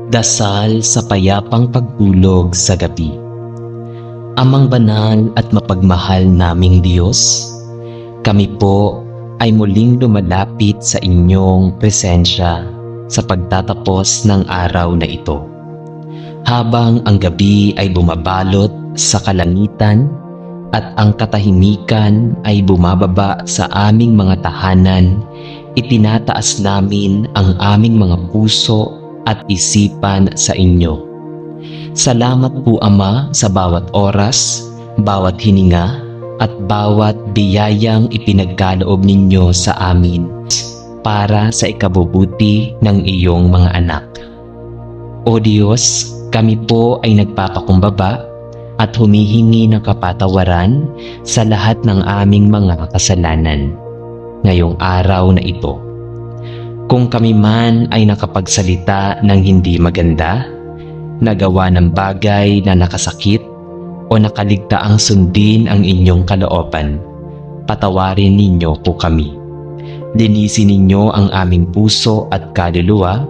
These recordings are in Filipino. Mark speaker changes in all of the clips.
Speaker 1: Dasal sa payapang pagtulog sa gabi. Amang banal at mapagmahal naming Diyos, kami po ay muling lumalapit sa inyong presensya sa pagtatapos ng araw na ito. Habang ang gabi ay bumabalot sa kalangitan at ang katahimikan ay bumababa sa aming mga tahanan, itinataas namin ang aming mga puso at isipan sa inyo. Salamat po Ama sa bawat oras, bawat hininga, at bawat biyayang ipinagkaloob ninyo sa amin para sa ikabubuti ng iyong mga anak. O Diyos, kami po ay nagpapakumbaba at humihingi ng kapatawaran sa lahat ng aming mga kasalanan ngayong araw na ito. Kung kami man ay nakapagsalita ng hindi maganda, nagawa ng bagay na nakasakit, o nakaligtaang sundin ang inyong kalooban, patawarin ninyo po kami. Linisin ninyo ang aming puso at kaluluwa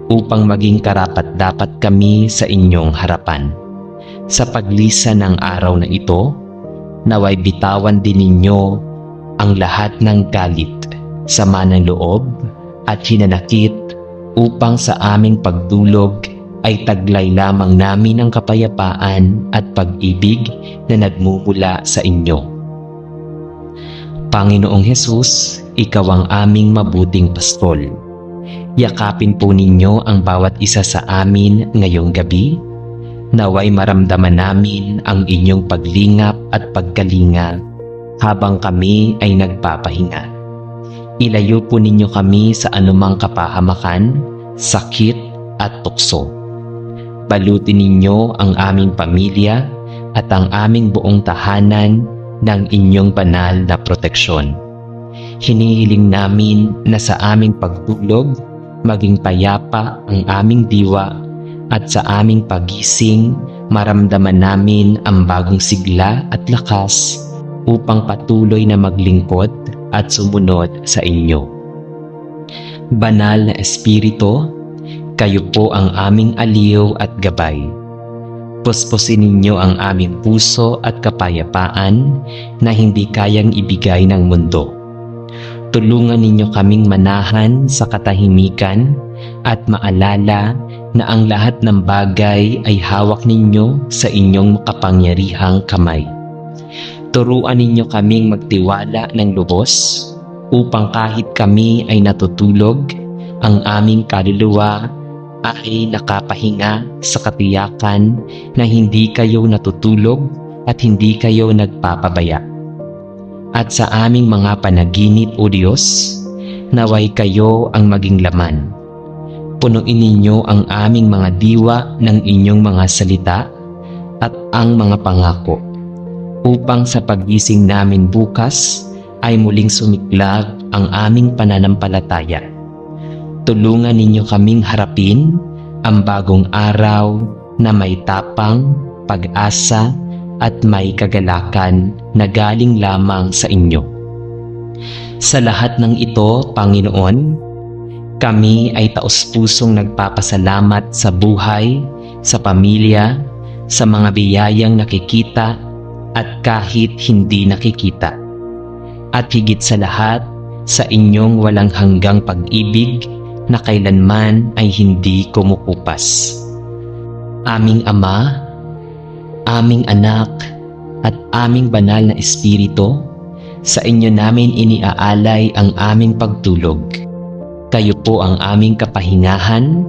Speaker 1: upang maging karapat-dapat kami sa inyong harapan. Sa paglisan ng araw na ito, naway bitawan din ninyo ang lahat ng galit, sama ng loob, at hinanakit upang sa aming pagdulog ay taglay lamang namin ang kapayapaan at pag-ibig na nagmumula sa inyo. Panginoong Hesus, Ikaw ang aming mabuting pastol. Yakapin po ninyo ang bawat isa sa amin ngayong gabi, naway maramdaman namin ang inyong paglingap at pagkalinga habang kami ay nagpapahinga. Ilayo po ninyo kami sa anumang kapahamakan, sakit at tukso. Balutin ninyo ang aming pamilya at ang aming buong tahanan ng inyong banal na proteksyon. Hinihiling namin na sa aming pagtulog, maging payapa ang aming diwa at sa aming pagising, maramdaman namin ang bagong sigla at lakas upang patuloy na maglingkod at sumunod sa inyo. Banal na Espiritu, kayo po ang aming aliw at gabay. Puspusin ninyo ang aming puso at kapayapaan na hindi kayang ibigay ng mundo. Tulungan ninyo kaming manahan sa katahimikan at maalala na ang lahat ng bagay ay hawak ninyo sa inyong makapangyarihang kamay. Turuan ninyo kaming magtiwala ng lubos upang kahit kami ay natutulog, ang aming kaluluwa ay nakapahinga sa katiyakan na hindi kayo natutulog at hindi kayo nagpapabaya. At sa aming mga panaginip, O Diyos, naway kayo ang maging laman. Punuin ninyo ang aming mga diwa ng inyong mga salita at ang mga pangako, upang sa pagising namin bukas ay muling sumiklab ang aming pananampalataya. Tulungan ninyo kaming harapin ang bagong araw na may tapang, pag-asa at may kagalakan na galing lamang sa inyo. Sa lahat ng ito, Panginoon, kami ay taos-pusong nagpapasalamat sa buhay, sa pamilya, sa mga biyayang nakikita at kahit hindi nakikita. At higit sa lahat, sa inyong walang hanggang pag-ibig na kailanman ay hindi kumukupas. Aming Ama, aming Anak, at aming Banal na Espiritu, sa inyo namin iniaalay ang aming pagtulog. Kayo po ang aming kapahingahan,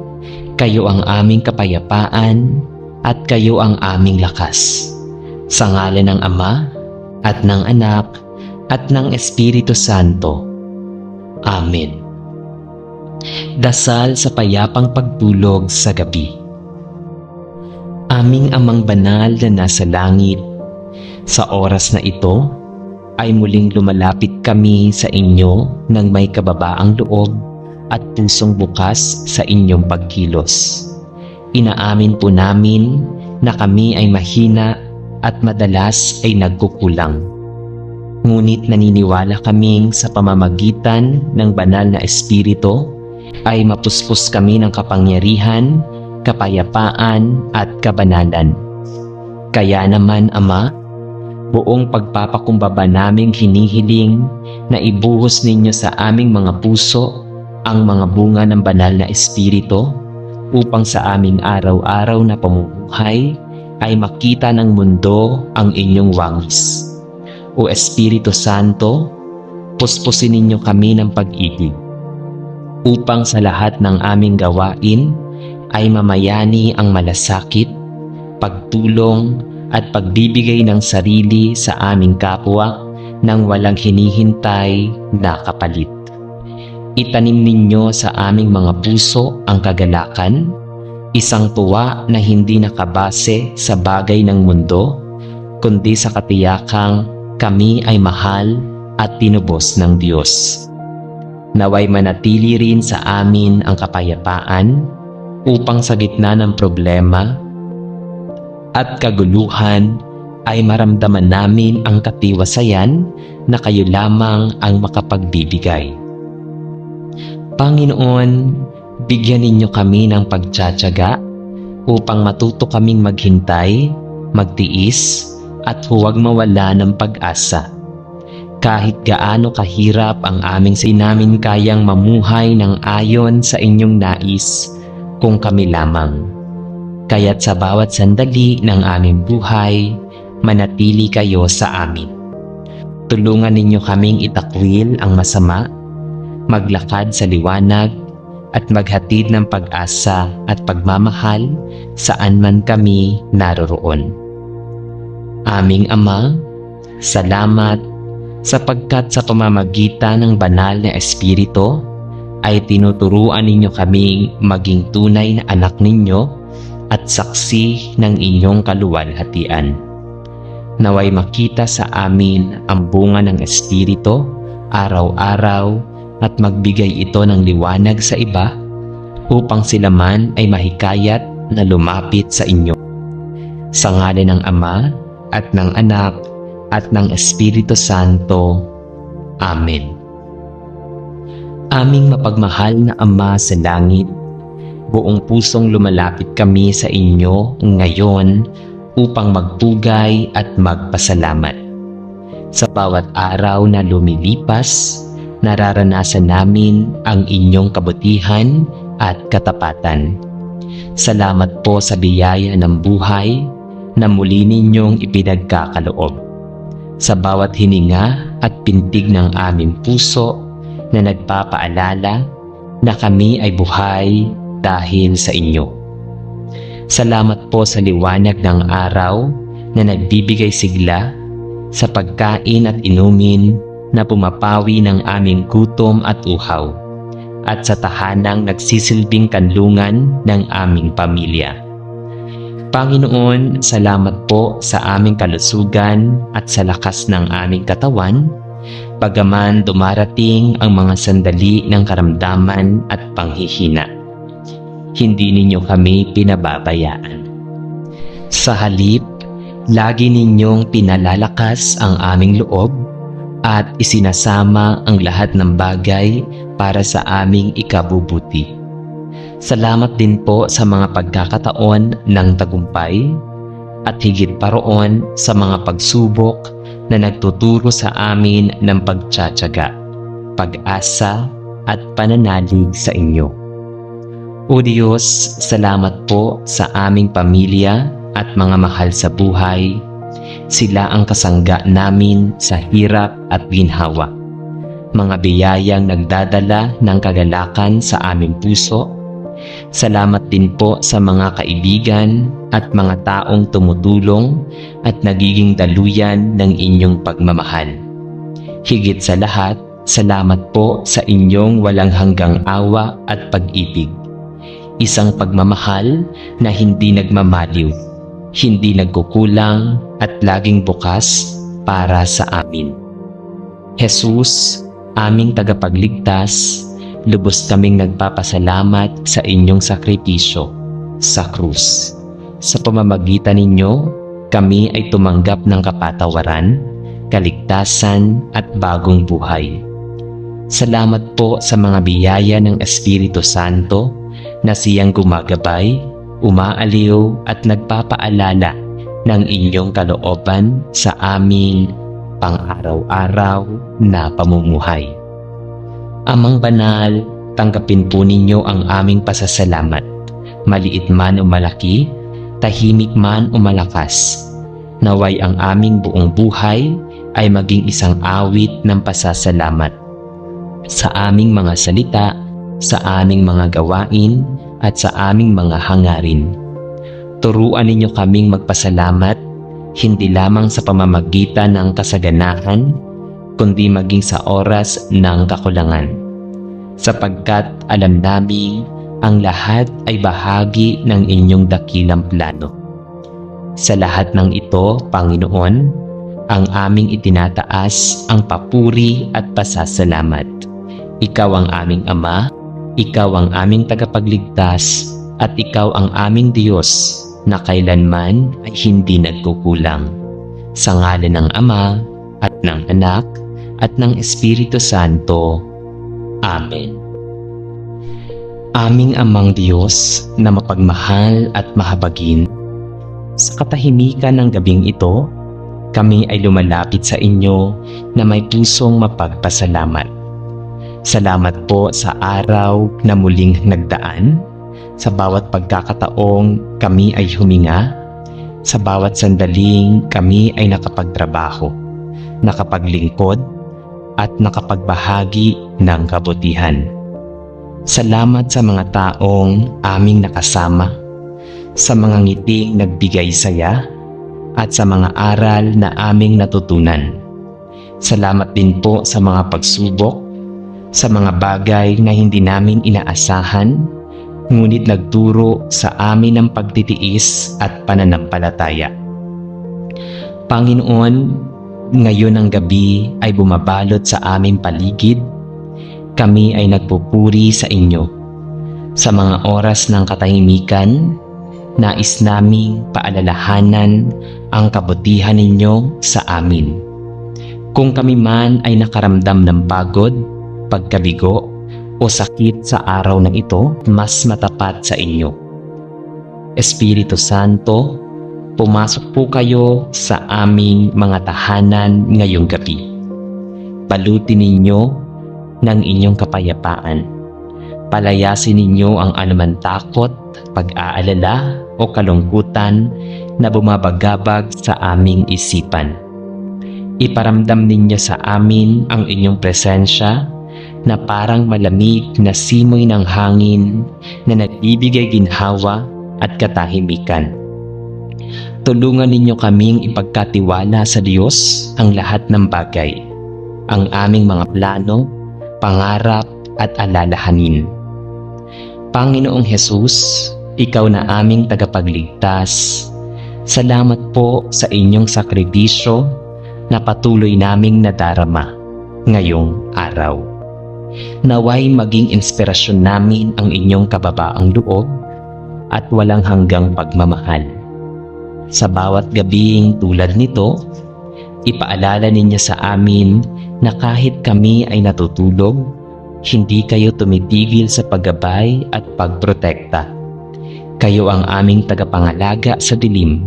Speaker 1: kayo ang aming kapayapaan, at kayo ang aming lakas. Sa ngalan ng Ama, at ng Anak, at ng Espiritu Santo. Amen. Dasal sa payapang pagtulog sa gabi. Aming Amang banal na nasa langit, sa oras na ito ay muling lumalapit kami sa inyo ng may kababaang loob at pusong bukas sa inyong pagkilos. Inaamin po namin na kami ay mahina at madalas ay nagkukulang. Ngunit naniniwala kaming sa pamamagitan ng banal na Espiritu ay mapuspos kami ng kapangyarihan kapayapaan at kabanalan. Kaya naman, Ama, buong pagpapakumbaba naming hinihiling na ibuhos ninyo sa aming mga puso ang mga bunga ng banal na Espiritu upang sa aming araw-araw na pamumuhay ay makita ng mundo ang inyong wangis. O Espiritu Santo, puspusin ninyo kami ng pag-ibig upang sa lahat ng aming gawain ay mamayani ang malasakit, pagtulong at pagbibigay ng sarili sa aming kapwa nang walang hinihintay na kapalit. Itanim ninyo sa aming mga puso ang kagalakan, isang tuwa na hindi nakabase sa bagay ng mundo, kundi sa katiyakang kami ay mahal at tinubos ng Diyos. Naway manatili rin sa amin ang kapayapaan upang sa gitna ng problema at kaguluhan ay maramdaman namin ang katiwasayan na kayo lamang ang makapagbibigay. Panginoon, bigyan ninyo kami ng pagtsatsaga upang matuto kaming maghintay, magtiis, at huwag mawala ng pag-asa. Kahit gaano kahirap ang aming sinamin kayang mamuhay ng ayon sa inyong nais kung kami lamang. Kaya't sa bawat sandali ng aming buhay, manatili kayo sa amin. Tulungan ninyo kaming itakwil ang masama, maglakad sa liwanag, at maghatid ng pag-asa at pagmamahal saan man kami naroroon. Aming Ama, salamat sapagkat sa pamamagitan ng banal na Espiritu ay tinuturuan ninyo kaming maging tunay na anak ninyo at saksi ng inyong kaluwalhatian. Naway makita sa amin ang bunga ng Espiritu araw-araw at magbigay ito ng liwanag sa iba upang sila man ay mahikayat na lumapit sa inyo. Sa ngalan ng Ama at ng Anak at ng Espiritu Santo. Amen. Aming mapagmahal na Ama sa langit, buong pusong lumalapit kami sa inyo ngayon upang magpugay at magpasalamat. Sa bawat araw na lumilipas, nararanasan namin ang inyong kabutihan at katapatan. Salamat po sa biyaya ng buhay na muli ninyong ipinagkakaloob. Sa bawat hininga at pintig ng aming puso na nagpapaalala na kami ay buhay dahil sa inyo. Salamat po sa liwanag ng araw na nagbibigay sigla, sa pagkain at inumin na pumapawi ng aming gutom at uhaw, at sa tahanang nagsisilbing kanlungan ng aming pamilya. Panginoon, salamat po sa aming kalusugan at sa lakas ng aming katawan, bagaman dumarating ang mga sandali ng karamdaman at panghihina. Hindi ninyo kami pinababayaan. Sa halip, lagi ninyong pinalalakas ang aming loob at isinasama ang lahat ng bagay para sa aming ikabubuti. Salamat din po sa mga pagkakataon ng tagumpay at higit pa roon sa mga pagsubok na nagtuturo sa amin ng pagtsatsaga, pag-asa at pananalig sa inyo. O Diyos, salamat po sa aming pamilya at mga mahal sa buhay. Sila ang kasangga namin sa hirap at ginhawa. Mga biyayang nagdadala ng kagalakan sa aming puso. Salamat din po sa mga kaibigan at mga taong tumutulong at nagiging daluyan ng inyong pagmamahal. Higit sa lahat, salamat po sa inyong walang hanggang awa at pag-ibig. Isang pagmamahal na hindi nagmamaliw, hindi nagkukulang at laging bukas para sa amin. Jesus, aming tagapagligtas, lubos kaming nagpapasalamat sa inyong sakripisyo sa krus. Sa pamamagitan ninyo, kami ay tumanggap ng kapatawaran, kaligtasan at bagong buhay. Salamat po sa mga biyaya ng Espiritu Santo na siyang gumagabay, umaaliw at nagpapaalala ng inyong kalooban sa aming pang-araw-araw na pamumuhay. Amang banal, tanggapin po ninyo ang aming pasasalamat, maliit man o malaki, tahimik man o malakas. Naway ang aming buong buhay ay maging isang awit ng pasasalamat sa aming mga salita, sa aming mga gawain, at sa aming mga hangarin. Turuan ninyo kaming magpasalamat, hindi lamang sa pamamagitan ng kasaganahan, kundi maging sa oras ng kakulangan. Sapagkat alam naming ang lahat ay bahagi ng inyong dakilang plano. Sa lahat ng ito, Panginoon, ang aming itinataas ang papuri at pasasalamat. Ikaw ang aming Ama, Ikaw ang aming tagapagligtas, at Ikaw ang aming Diyos na kailanman ay hindi nagkukulang. Sa ngalan ng Ama, at ng Anak, at ng Espiritu Santo. Amen. Aming Amang Diyos na mapagmahal at mahabagin, sa katahimikan ng gabing ito, kami ay lumalapit sa inyo na may pusong mapagpasalamat. Salamat po sa araw na muling nagdaan, sa bawat pagkakataong kami ay huminga, sa bawat sandaling kami ay nakapagtrabaho, nakapaglingkod, at nakapagbahagi ng kabutihan. Salamat sa mga taong aming nakasama, sa mga ngiting nagbigay saya, at sa mga aral na aming natutunan. Salamat din po sa mga pagsubok, sa mga bagay na hindi namin inaasahan, ngunit nagturo sa amin ng pagtitiis at pananampalataya. Panginoon, ngayon ang gabi ay bumabalot sa aming paligid. Kami ay nagpupuri sa inyo. Sa mga oras ng katahimikan, nais naming paalalahanan ang kabutihan ninyo sa amin. Kung kami man ay nakaramdam ng pagod, pagkabigo, o sakit sa araw na ito, mas matapat sa inyo. Espiritu Santo, pumasok po kayo sa aming mga tahanan ngayong gabi. Balutin ninyo ng inyong kapayapaan. Palayasin ninyo ang anumang takot, pag-aalala o kalungkutan na bumabagabag sa aming isipan. Iparamdam ninyo sa amin ang inyong presensya na parang malamig na simoy ng hangin na nagbibigay ginhawa at katahimikan. Tulungan ninyo kaming ipagkatiwala sa Diyos ang lahat ng bagay, ang aming mga plano, pangarap at alalahanin. Panginoong Hesus, Ikaw na aming tagapagligtas, salamat po sa inyong sakripisyo na patuloy naming nadarama ngayong araw. Naway maging inspirasyon namin ang inyong kababaang loob at walang hanggang pagmamahal. Sa bawat gabing tulad nito, ipaalala ninyo sa amin na kahit kami ay natutulog, hindi kayo tumitigil sa paggabay at pagprotekta. Kayo ang aming tagapangalaga sa dilim,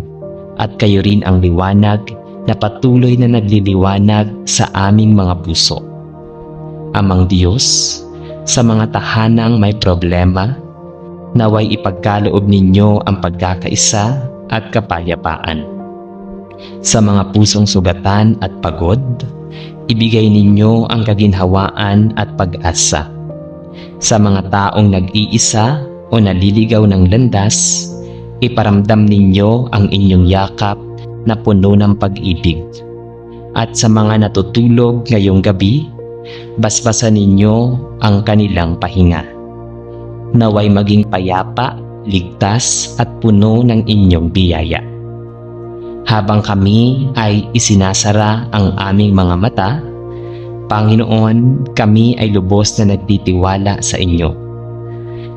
Speaker 1: at kayo rin ang liwanag na patuloy na nagliliwanag sa aming mga puso. Amang Diyos, sa mga tahanang may problema, naway ipagkaloob ninyo ang pagkakaisa at kapayapaan. Sa mga pusong sugatan at pagod, ibigay ninyo ang kaginhawaan at pag-asa. Sa mga taong nag-iisa o naliligaw ng landas, iparamdam ninyo ang inyong yakap na puno ng pag-ibig. At sa mga natutulog ngayong gabi, basbasan ninyo ang kanilang pahinga. Naway maging payapa, ligtas at puno ng inyong biyaya. Habang kami ay isinasara ang aming mga mata, Panginoon, kami ay lubos na nagtitiwala sa inyo.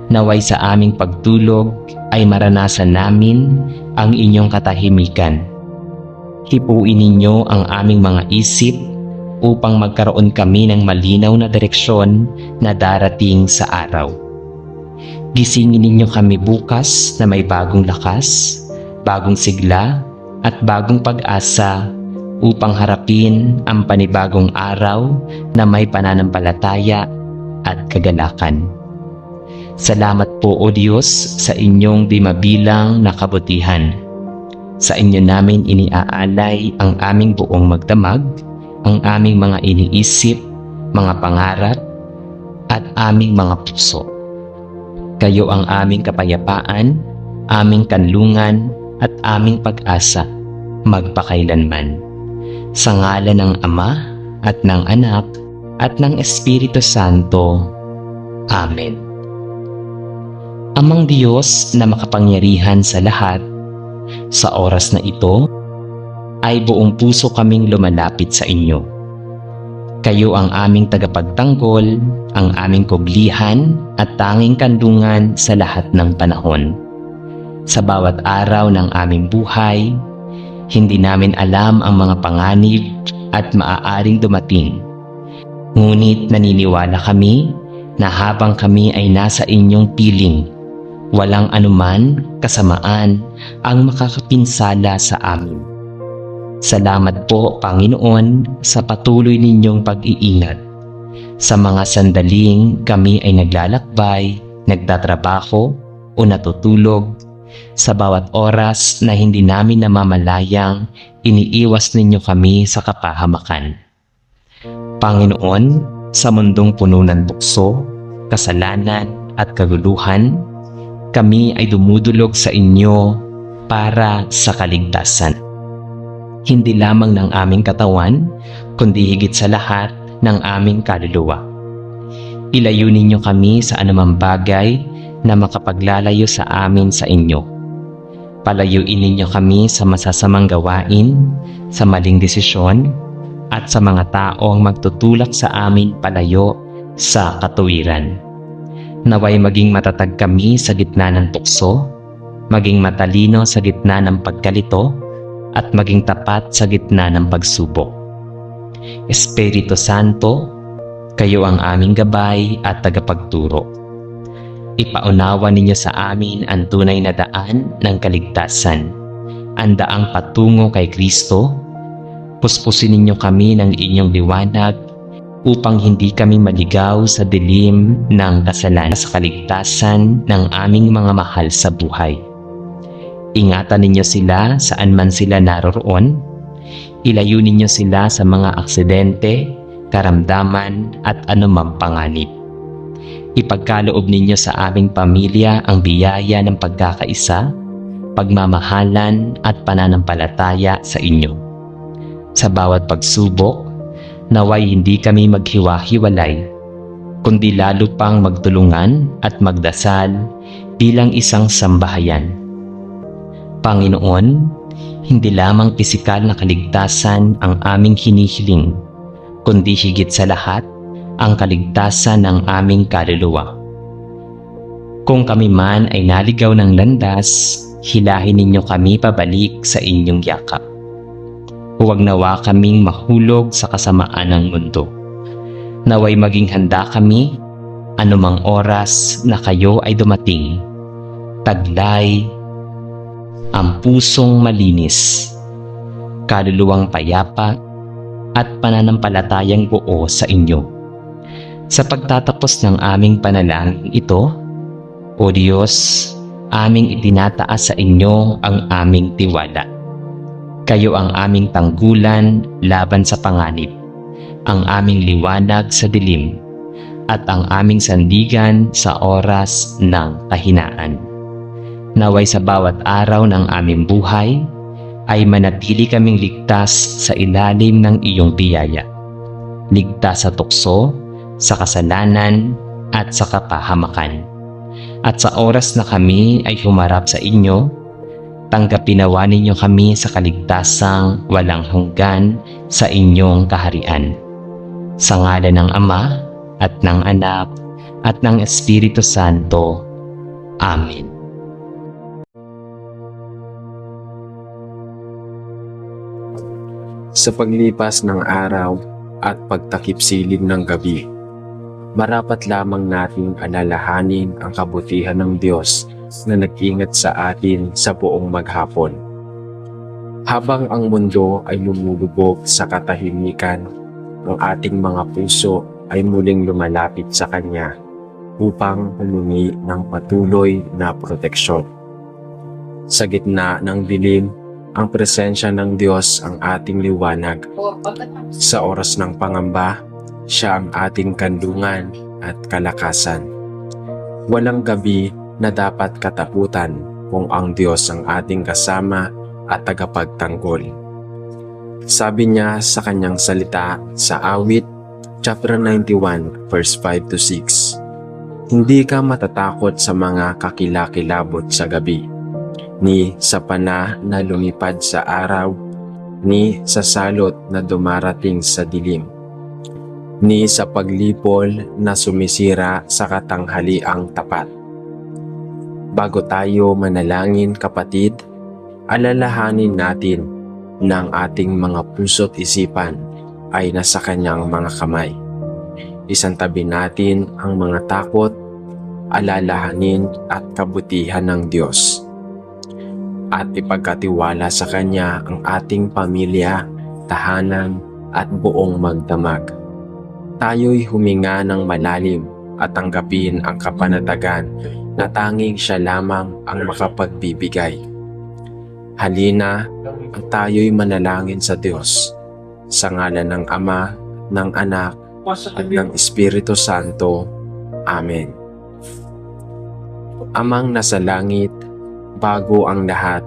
Speaker 1: Naway sa aming pagtulog ay maranasan namin ang inyong katahimikan. Hipuin ninyo ang aming mga isip upang magkaroon kami ng malinaw na direksyon na darating sa araw. Gisingin ninyo kami bukas na may bagong lakas, bagong sigla, at bagong pag-asa upang harapin ang panibagong araw na may pananampalataya at kagalakan. Salamat po o Diyos sa inyong di mabilang na kabutihan. Sa inyo namin iniaalay ang aming buong magdamag, ang aming mga iniisip, mga pangarap, at aming mga puso. Kayo ang aming kapayapaan, aming kanlungan, at aming pag-asa, magpakailanman. Sa ngalan ng Ama, at ng Anak, at ng Espiritu Santo. Amen. Amang Diyos na makapangyarihan sa lahat, sa oras na ito, ay buong puso kaming lumalapit sa inyo. Kayo ang aming tagapagtanggol, ang aming kublihan at tanging kandungan sa lahat ng panahon. Sa bawat araw ng aming buhay, hindi namin alam ang mga panganib at maaaring dumating. Ngunit naniniwala kami na habang kami ay nasa inyong piling, walang anuman kasamaan ang makakapinsala sa amin. Salamat po, Panginoon, sa patuloy ninyong pag-iingat. Sa mga sandaling kami ay naglalakbay, nagtatrabaho o natutulog, sa bawat oras na hindi namin namamalayang iniiwas ninyo kami sa kapahamakan. Panginoon, sa mundong puno ng bukso, kasalanan at kaguluhan, kami ay dumudulog sa inyo para sa kaligtasan. Hindi lamang ng aming katawan, kundi higit sa lahat ng aming kaluluwa. Ilayo ninyo kami sa anumang bagay na makapaglalayo sa amin sa inyo. Palayuin ninyo kami sa masasamang gawain, sa maling desisyon, at sa mga taong magtutulak sa amin palayo sa katuwiran. Naway maging matatag kami sa gitna ng tukso, maging matalino sa gitna ng pagkalito, at maging tapat sa gitna ng pagsubok. Espiritu Santo, kayo ang aming gabay at tagapagturo. Ipaunawa ninyo sa amin ang tunay na daan ng kaligtasan, ang daang patungo kay Kristo. Puspusin ninyo kami ng inyong liwanag upang hindi kami maligaw sa dilim ng kasalanan sa kaligtasan ng aming mga mahal sa buhay. Ingatan ninyo sila saan man sila naroroon. Ilayo ninyo sila sa mga aksidente, karamdaman at anumang panganib. Ipagkaloob ninyo sa aming pamilya ang biyaya ng pagkakaisa, pagmamahalan at pananampalataya sa inyo. Sa bawat pagsubok, naway hindi kami maghiwa-hiwalay, kundi lalo pang magtulungan at magdasal bilang isang sambahayan. Panginoon, hindi lamang pisikal na kaligtasan ang aming hinihiling, kundi higit sa lahat ang kaligtasan ng aming kaluluwa. Kung kami man ay naligaw ng landas, hilahin ninyo kami pabalik sa inyong yakap. Huwag nawa kaming mahulog sa kasamaan ng mundo. Naway maging handa kami anumang oras na kayo ay dumating. Taglay ang pusong malinis, kaluluwang payapa at pananampalatayang buo sa inyo. Sa pagtatapos ng aming panalangin ito, O Diyos, aming itinataas sa inyo ang aming tiwala. Kayo ang aming tanggulan laban sa panganib, ang aming liwanag sa dilim, at ang aming sandigan sa oras ng kahinaan. Naway sa bawat araw ng aming buhay ay manatili kaming ligtas sa ilalim ng iyong biyaya. Ligtas sa tukso, sa kasalanan, at sa kapahamakan. At sa oras na kami ay humarap sa inyo, tanggapin nawa ninyo kami sa kaligtasang walang hanggan sa inyong kaharian. Sa ngalan ng Ama, at ng Anak, at ng Espiritu Santo. Amen.
Speaker 2: Sa paglipas ng araw at pagtakip-silim ng gabi, Marapat lamang nating alalahanin ang kabutihan ng Diyos na nag-ingat sa atin sa buong maghapon. Habang ang mundo ay lumulubog sa katahimikan, ang ating mga puso ay muling lumalapit sa Kanya upang humingi ng patuloy na proteksyon. Sa gitna ng dilim, ang presensya ng Diyos ang ating liwanag. Sa oras ng pangamba, Siya ang ating kandungan at kalakasan. Walang gabi na dapat katakutan kung ang Diyos ang ating kasama at tagapagtanggol. Sabi niya sa kanyang salita sa Awit, chapter 91, verse 5 to 6, "Hindi ka matatakot sa mga kakilakilabot sa gabi, ni sa pana na lumipad sa araw, ni sa salot na dumarating sa dilim, ni sa paglipol na sumisira sa katanghaliang tapat." Bago tayo manalangin, kapatid, alalahanin natin na ang ating mga puso't isipan ay nasa Kanyang mga kamay. Isantabi natin ang mga takot, alalahanin at kabutihan ng Diyos. At ipagkatiwala sa Kanya ang ating pamilya, tahanan at buong magdamag. Tayo'y huminga ng malalim at tanggapin ang kapanatagan na tanging Siya lamang ang makapagbibigay. Halina at tayo'y manalangin sa Diyos, sa ngalan ng Ama, ng Anak, at ng Espiritu Santo. Amen. Amang nasa langit, bago ang lahat,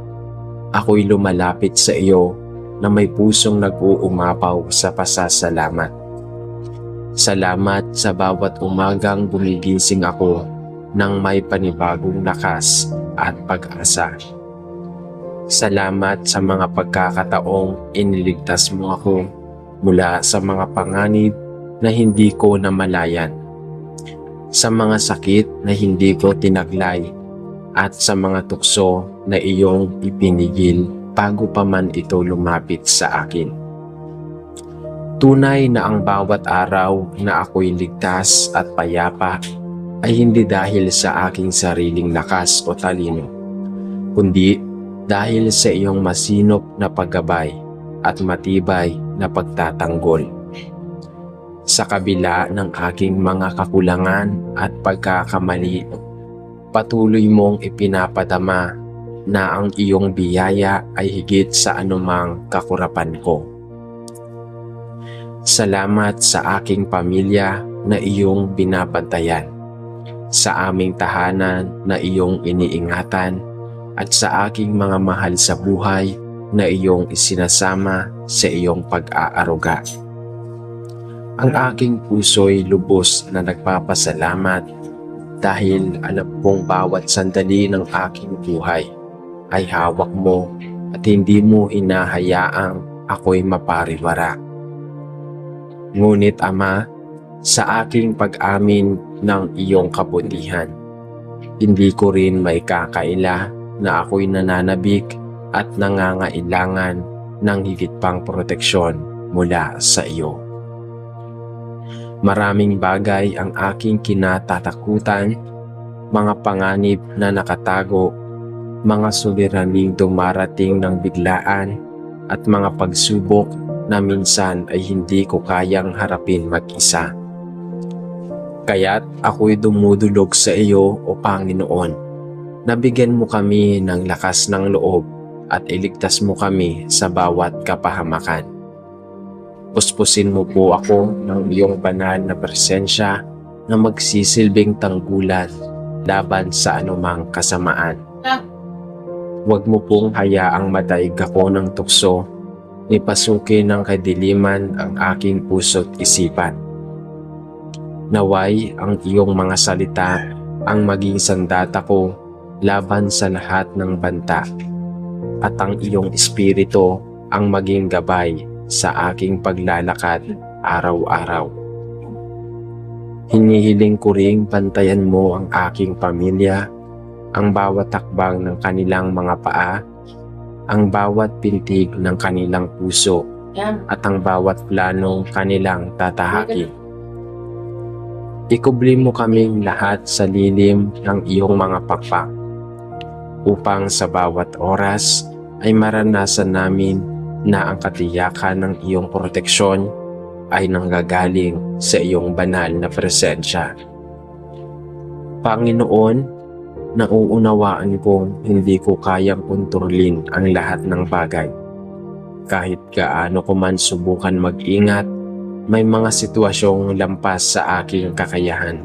Speaker 2: ako'y lumalapit sa iyo na may pusong nag-uumapaw sa pasasalamat. Salamat sa bawat umagang gumigising ako ng may panibagong lakas at pag-asa. Salamat sa mga pagkakataong iniligtas mo ako mula sa mga panganib na hindi ko namalayan, sa mga sakit na hindi ko tinaglay, at sa mga tukso na iyong ipinigil bago pa man ito lumapit sa akin. Tunay na ang bawat araw na ako'y ligtas at payapa ay hindi dahil sa aking sariling lakas o talino, kundi dahil sa iyong masinop na paggabay at matibay na pagtatanggol. Sa kabila ng aking mga kakulangan at pagkakamali, patuloy mong ipinapadama na ang iyong biyaya ay higit sa anumang kakurapan ko. Salamat sa aking pamilya na iyong binabantayan, sa aming tahanan na iyong iniingatan, at sa aking mga mahal sa buhay na iyong isinasama sa iyong pag-aaruga. Ang aking puso'y lubos na nagpapasalamat dahil alam kong bawat sandali ng aking buhay ay hawak mo at hindi mo hinahayaang ako'y mapariwara. Ngunit Ama, sa aking pag-amin ng iyong kabutihan, hindi ko rin may kakaila na ako'y nananabik at nangangailangan ng higit pang proteksyon mula sa iyo. Maraming bagay ang aking kinatatakutan, mga panganib na nakatago, mga suliraning dumarating ng biglaan, at mga pagsubok na minsan ay hindi ko kayang harapin mag-isa. Kaya't ako'y dumudulog sa iyo, O Panginoon. Nabigyan mo kami ng lakas ng loob at iligtas mo kami sa bawat kapahamakan. Puspusin mo po ako ng iyong banal na presensya na magsisilbing tanggulan laban sa anumang kasamaan. Huwag mo pong hayaang madaig ako ng tukso, ipasukin ng kadiliman ang aking puso't isipan. Naway ang iyong mga salita ang maging sandata ko laban sa lahat ng banta, at ang iyong espiritu ang maging gabay sa aking paglalakad araw-araw. Hinihiling ko ring bantayan mo ang aking pamilya, ang bawat takbang ng kanilang mga paa, ang bawat pintig ng kanilang puso, at ang bawat planong kanilang tatahakin. Ikubli mo kaming lahat sa lilim ng iyong mga pakpak, upang sa bawat oras ay maranasan namin na ang katiyakan ng iyong proteksyon ay nanggagaling sa iyong banal na presensya. Panginoon, nauunawaan kong hindi ko kayang kontrolin ang lahat ng bagay. Kahit gaano ko man subukan mag-ingat, may mga sitwasyong lampas sa aking kakayahan.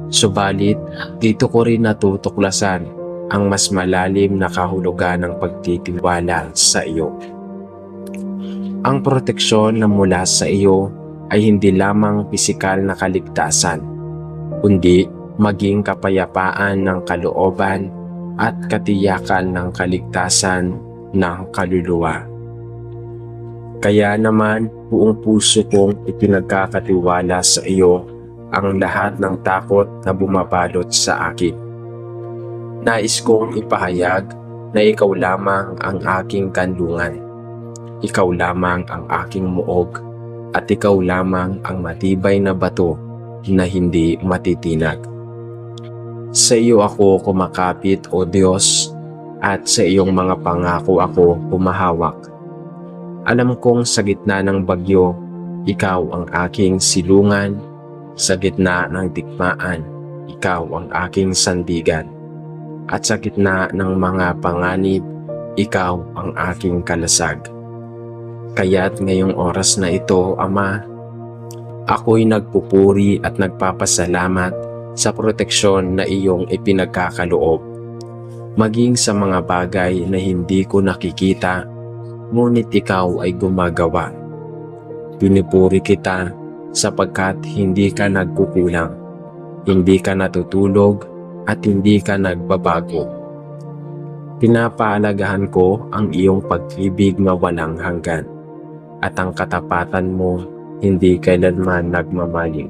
Speaker 2: Subalit, dito ko rin natutuklasan ang mas malalim na kahulugan ng pagtitiwala sa iyo. Ang proteksyon na mula sa iyo ay hindi lamang pisikal na kaligtasan, kundi maging kapayapaan ng kalooban at katiyakan ng kaligtasan ng kaluluwa. Kaya naman, buong puso kong ipinagkakatiwala sa iyo ang lahat ng takot na bumabalot sa akin. Nais kong ipahayag na ikaw lamang ang aking kanlungan. Ikaw lamang ang aking muog at ikaw lamang ang matibay na bato na hindi matitinag. Sa iyo ako kumakapit, O Diyos, at sa iyong mga pangako ako humahawak. Alam kong sa gitna ng bagyo, ikaw ang aking silungan. Sa gitna ng digmaan, ikaw ang aking sandigan. At sa gitna ng mga panganib, ikaw ang aking kalasag. Kaya't ngayong oras na ito, Ama, ako'y nagpupuri at nagpapasalamat sa proteksyon na iyong ipinagkakaloob. Maging sa mga bagay na hindi ko nakikita, ngunit ikaw ay gumagawa. Pinupuri kita sapagkat hindi ka nagkukulang, hindi ka natutulog at hindi ka nagbabago. Pinapaalagahan ko ang iyong pag-ibig na walang hanggan at ang katapatan mo hindi kailanman nagmamaling.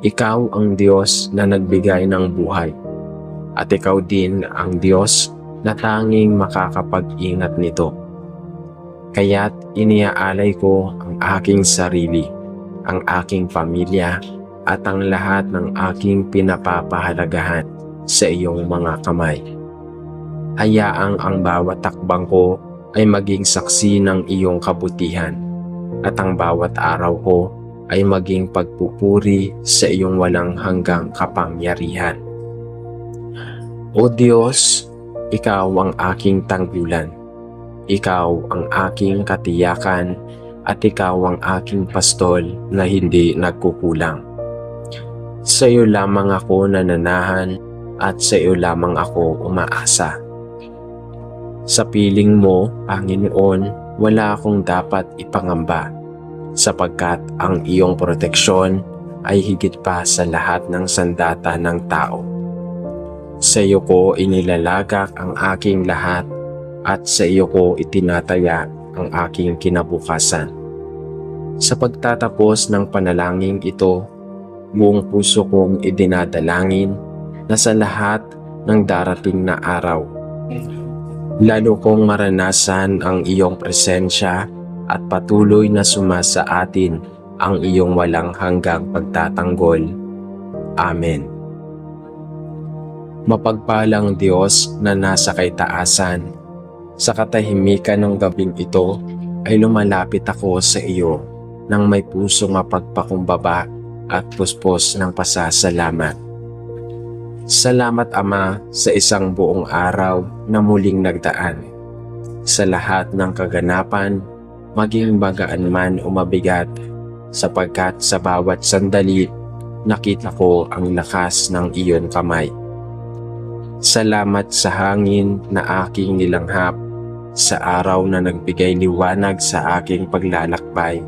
Speaker 2: Ikaw ang Diyos na nagbigay ng buhay at ikaw din ang Diyos na tanging makakapag-ingat nito. Kaya't iniaalay ko ang aking sarili, ang aking pamilya at ang lahat ng aking pinapapahalagahan sa iyong mga kamay. Hayaang ang bawat takbang ko ay maging saksi ng iyong kabutihan at ang bawat araw ko ay maging pagpupuri sa iyong walang hanggang kapangyarihan. O Diyos, ikaw ang aking tanggulan, ikaw ang aking katiyakan at ikaw ang aking pastol na hindi nagkukulang. Sa iyo lamang ako nananahan at sa iyo lamang ako umaasa. Sa piling mo, Panginoon, wala akong dapat ipangamba sapagkat ang iyong proteksyon ay higit pa sa lahat ng sandata ng tao. Sa iyo ko inilalagak ang aking lahat at sa iyo ko itinataya ang aking kinabukasan. Sa pagtatapos ng panalangin ito, buong puso kong idinadalangin na sa lahat ng darating na araw, lalo kong maranasan ang iyong presensya at patuloy na sumasa atin ang iyong walang hanggang pagtatanggol. Amen. Mapagpalang Diyos na nasa kaitaasan, sa katahimikan ng gabing ito ay lumalapit ako sa iyo nang may pusong mapagpakumbaba at puspos ng pasasalamat. Salamat Ama sa isang buong araw na muling nagdaan. Sa lahat ng kaganapan, maging magaan man o mabigat, sapagkat sa bawat sandali, nakita ko ang lakas ng iyon kamay. Salamat sa hangin na aking nilanghap, sa araw na nagbigay liwanag sa aking paglalakbay,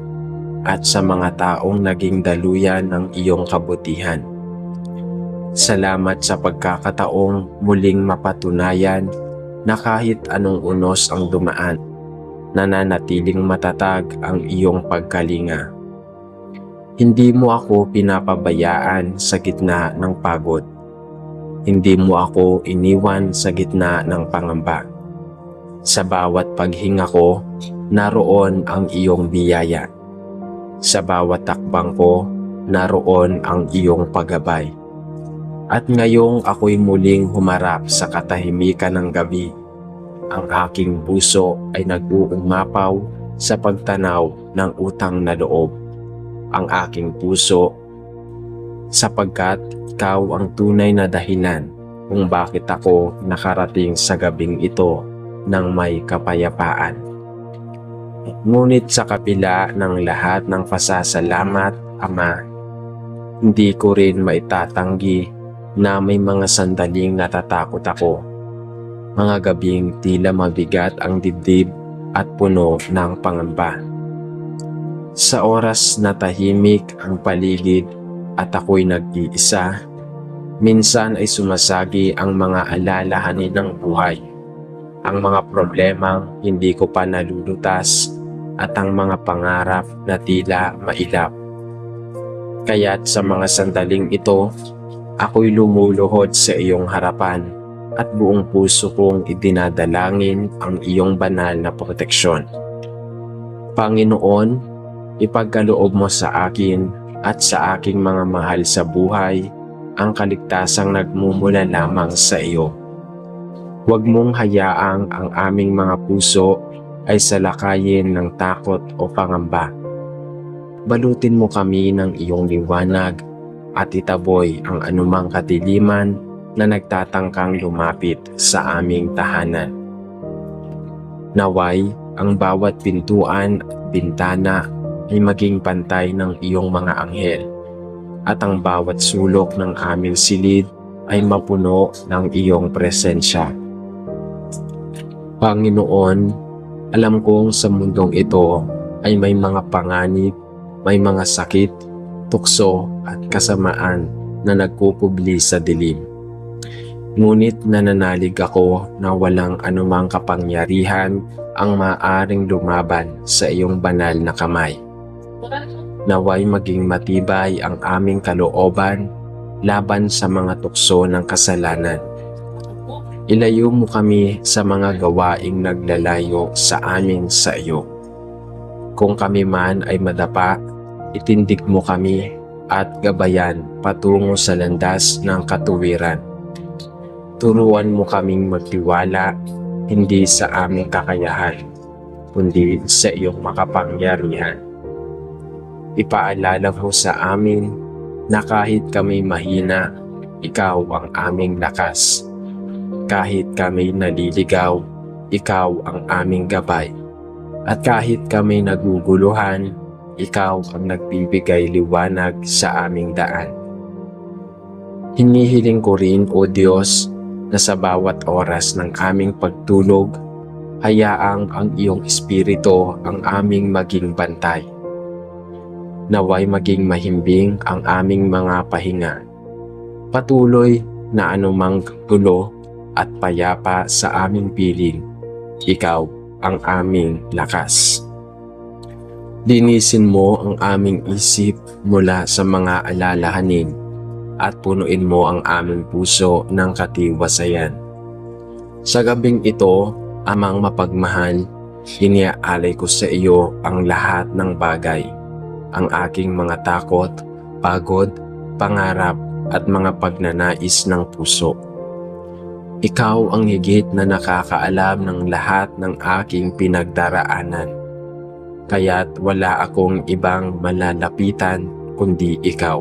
Speaker 2: at sa mga taong naging daluyan ng iyong kabutihan. Salamat sa pagkakataong muling mapatunayan na kahit anong unos ang dumaan, nananatiling matatag ang iyong pagkalinga. Hindi mo ako pinapabayaan sa gitna ng pagod. Hindi mo ako iniwan sa gitna ng pangamba. Sa bawat paghinga ko, naroon ang iyong biyaya. Sa bawat takbang ko, naroon ang iyong paggabay. At ngayong ako'y muling humarap sa katahimikan ng gabi, ang aking puso ay nag-uumapaw sa pagtanaw ng utang na loob. Ang aking puso, sapagkat ikaw ang tunay na dahilan kung bakit ako nakarating sa gabing ito ng may kapayapaan. Ngunit sa kapila ng lahat ng pasasalamat, Ama, hindi ko rin maitatanggi na may mga sandaling natatakot ako. Mga gabing tila mabigat ang dibdib at puno ng pangamba. Sa oras na tahimik ang paligid at ako'y nag-iisa, minsan ay sumasagi ang mga alalahanin ng buhay, ang mga problemang hindi ko pa nalulutas at ang mga pangarap na tila mailap. Kaya't sa mga sandaling ito, ako'y lumuluhod sa iyong harapan at buong puso kong idinadalangin ang iyong banal na proteksyon. Panginoon, ipagkaloob mo sa akin at sa aking mga mahal sa buhay ang kaligtasang nagmumula lamang sa iyo. Huwag mong hayaang ang aming mga puso ay salakayin ng takot o pangamba. Balutin mo kami ng iyong liwanag at itaboy ang anumang kadiliman na nagtatangkang lumapit sa aming tahanan. Naway, ang bawat pintuan at bintana ay maging pantay ng iyong mga anghel at ang bawat sulok ng aming silid ay mapuno ng iyong presensya. Panginoon, alam kong sa mundong ito ay may mga panganib, may mga sakit, tukso at kasamaan na nagkukubli sa dilim. Ngunit nananalig ako na walang anumang kapangyarihan ang maaaring lumaban sa iyong banal na kamay. Naway maging matibay ang aming kalooban laban sa mga tukso ng kasalanan. Ilayo mo kami sa mga gawaing naglalayo sa amin sa iyo. Kung kami man ay madapa, itindig mo kami at gabayan patungo sa landas ng katuwiran. Turuan mo kaming magtiwala hindi sa aming kakayahan, kundi sa iyong makapangyarihan. Ipaalala mo sa amin na kahit kami mahina, ikaw ang aming lakas. Kahit kami naliligaw, ikaw ang aming gabay. At kahit kami naguguluhan, ikaw ang nagbibigay liwanag sa aming daan. Hinihiling ko rin, O Diyos, na sa bawat oras ng aming pagtulog, hayaang ang iyong espiritu ang aming maging bantay. Naway maging mahimbing ang aming mga pahinga. Patuloy na anumang gulo at payapa sa aming piling, ikaw ang aming lakas. Linisin mo ang aming isip mula sa mga alalahanin at punuin mo ang aming puso ng katiwasayan. Sa gabing ito, Amang mapagmahal, iniaalay ko sa iyo ang lahat ng bagay, ang aking mga takot, pagod, pangarap at mga pagnanais ng puso. Ikaw ang higit na nakakaalam ng lahat ng aking pinagdaraanan. Kaya't wala akong ibang malalapitan kundi ikaw.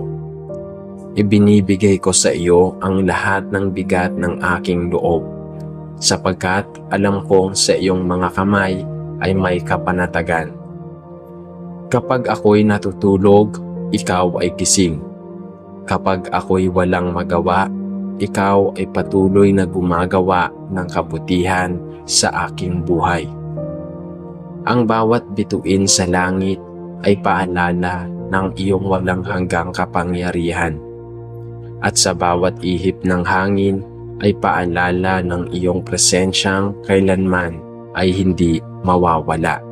Speaker 2: Ibinibigay ko sa iyo ang lahat ng bigat ng aking loob, sapagkat alam kong sa iyong mga kamay ay may kapanatagan. Kapag ako'y natutulog, ikaw ay gising. Kapag ako'y walang magawa, ikaw ay patuloy na gumagawa ng kabutihan sa aking buhay. Ang bawat bituin sa langit ay paalala ng iyong walang hanggang kapangyarihan. At sa bawat ihip ng hangin ay paalala ng iyong presensyang kailanman ay hindi mawawala.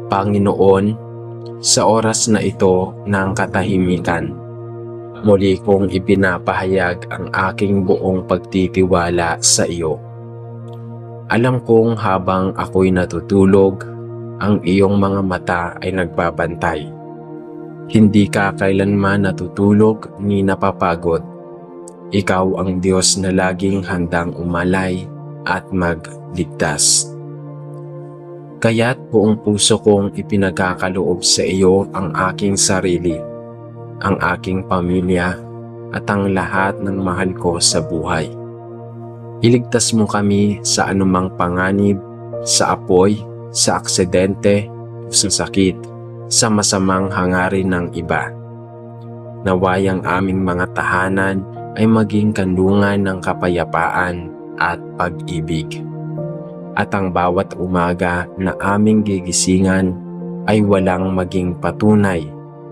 Speaker 2: Panginoon, sa oras na ito ng katahimikan, muli kong ipinapahayag ang aking buong pagtitiwala sa iyo. Alam kong habang ako'y natutulog, ang iyong mga mata ay nagbabantay. Hindi ka kailanman natutulog ni napapagod. Ikaw ang Diyos na laging handang umalay at magligtas. Kaya't buong puso kong ipinagkakaloob sa iyo ang aking sarili, ang aking pamilya, at ang lahat ng mahal ko sa buhay. Iligtas mo kami sa anumang panganib, sa apoy, sa aksidente, sa sakit, sa masamang hangarin ng iba. Naway ang aming mga tahanan ay maging kanlungan ng kapayapaan at pag-ibig. At ang bawat umaga na aming gigisingan ay walang maging patunay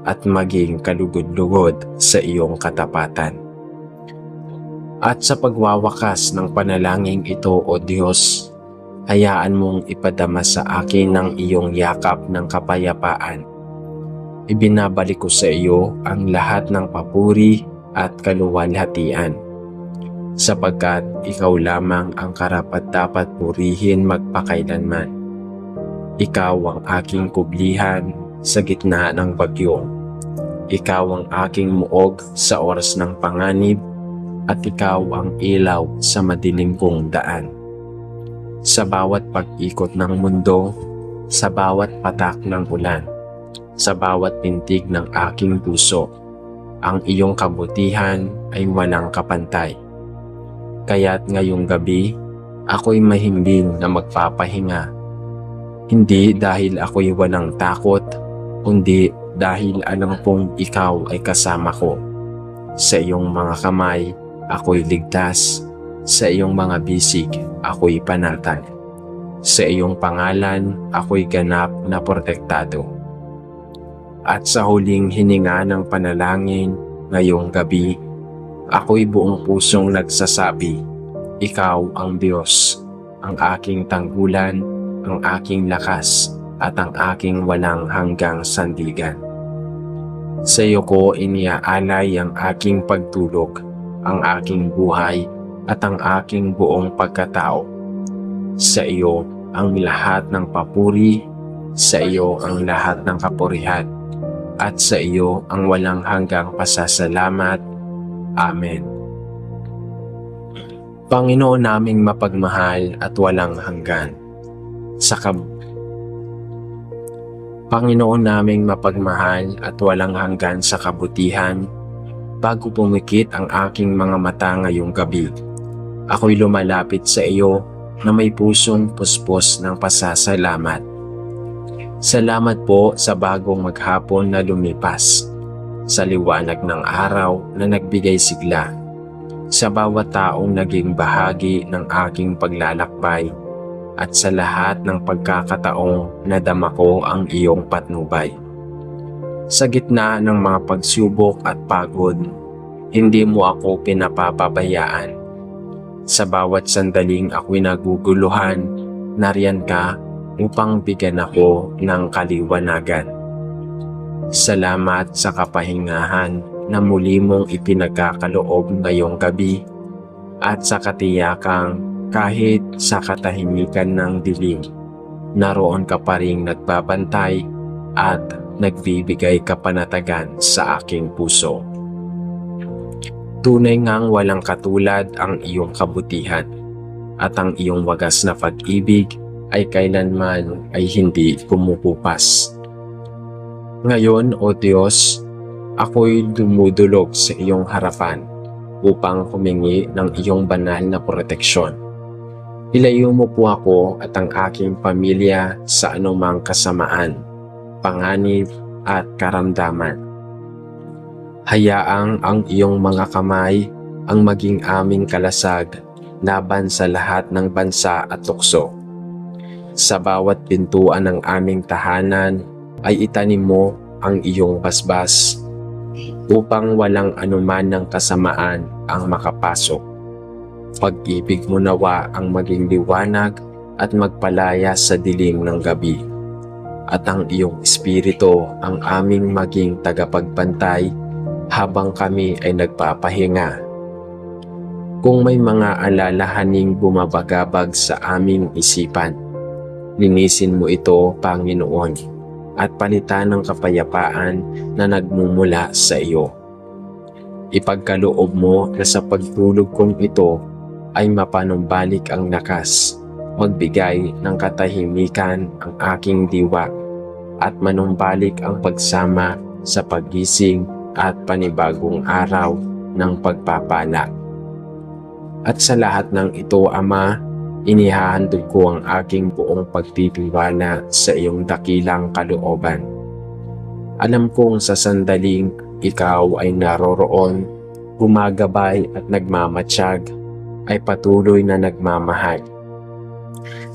Speaker 2: at maging kalugod-lugod sa iyong katapatan. At sa pagwawakas ng panalangin ito, O Diyos, hayaan mong ipadama sa akin ng iyong yakap ng kapayapaan. Ibinabalik ko sa iyo ang lahat ng papuri at kaluwalhatian, sapagkat ikaw lamang ang karapat-dapat purihin magpakailanman. Ikaw ang aking kublihan sa gitna ng bagyo. Ikaw ang aking muog sa oras ng panganib, at ikaw ang ilaw sa madilim kong daan. Sa bawat pag-ikot ng mundo, sa bawat patak ng ulan, sa bawat pintig ng aking puso, ang iyong kabutihan ay walang kapantay. Kaya't ngayong gabi, ako'y mahimbing na magpapahinga. Hindi dahil ako'y walang takot, kundi dahil alam kong ikaw ay kasama ko. Sa iyong mga kamay, ako'y ligtas. Sa iyong mga bisig, ako'y panatag. Sa iyong pangalan, ako'y ganap na protektado. At sa huling hininga ng panalangin ngayong gabi, ako'y buong pusong nagsasabi, ikaw ang Diyos, ang aking tanggulan, ang aking lakas, at ang aking walang hanggang sandigan. Sa iyo ko iniaalay ang aking pagtulog, ang aking buhay, at ang aking buong pagkatao. Sa iyo ang lahat ng papuri, sa iyo ang lahat ng kapurihan, at sa iyo ang walang hanggang pasasalamat. Amen. Panginoon naming mapagmahal at walang hanggan, Panginoon naming mapagmahal at walang hanggan sa kabutihan, bago pumikit ang aking mga mata ngayong gabi, ako'y lumalapit sa iyo na may pusong puspos ng pasasalamat. Salamat po sa bagong maghapon na lumipas, sa liwanag ng araw na nagbigay sigla, sa bawat taong naging bahagi ng aking paglalakbay, at sa lahat ng pagkakataong nadama ko ang iyong patnubay. Sa gitna ng mga pagsubok at pagod, hindi mo ako pinapapabayaan. Sa bawat sandaling ako'y naguguluhan, nariyan ka upang bigyan ako ng kaliwanagan. Salamat sa kapahingahan na muli mong ipinagkakaloob ngayong gabi, at sa katiyakang kahit sa katahimikan ng dilim, naroon ka pa ring nagbabantay at nagbibigay kapanatagan sa aking puso. Tunay ngang walang katulad ang iyong kabutihan, at ang iyong wagas na pag-ibig ay kailanman ay hindi kumukupas. Ngayon, O Diyos, ako'y dumudulog sa iyong harapan upang humingi ng iyong banal na proteksyon. Ilayo mo po ako at ang aking pamilya sa anumang kasamaan, panganib at karamdaman. Hayaang ang iyong mga kamay ang maging aming kalasag laban sa lahat ng bansa at tukso. Sa bawat pintuan ng aming tahanan ay itanim mo ang iyong basbas upang walang anuman ng kasamaan ang makapasok. Pag-ibig mo nawa ang maging liwanag at magpalaya sa dilim ng gabi, at ang iyong espiritu ang aming maging tagapagbantay habang kami ay nagpapahinga. Kung may mga alalahaning bumabagabag sa aming isipan, linisin mo ito, Panginoon. at palitan ng kapayapaan na nagmumula sa iyo. Ipagkaloob mo na sa pagtulog kong ito ay mapanumbalik ang lakas, magbigay ng katahimikan ang aking diwa, at manumbalik ang pagsama sa paggising at panibagong araw ng pagpapala. At sa lahat ng ito, Ama, inihahandog ko ang aking buong pagtitiwala sa iyong dakilang kalooban. Alam kong sa sandaling ikaw ay naroroon, gumagabay at nagmamatsyag, ay patuloy na nagmamahal.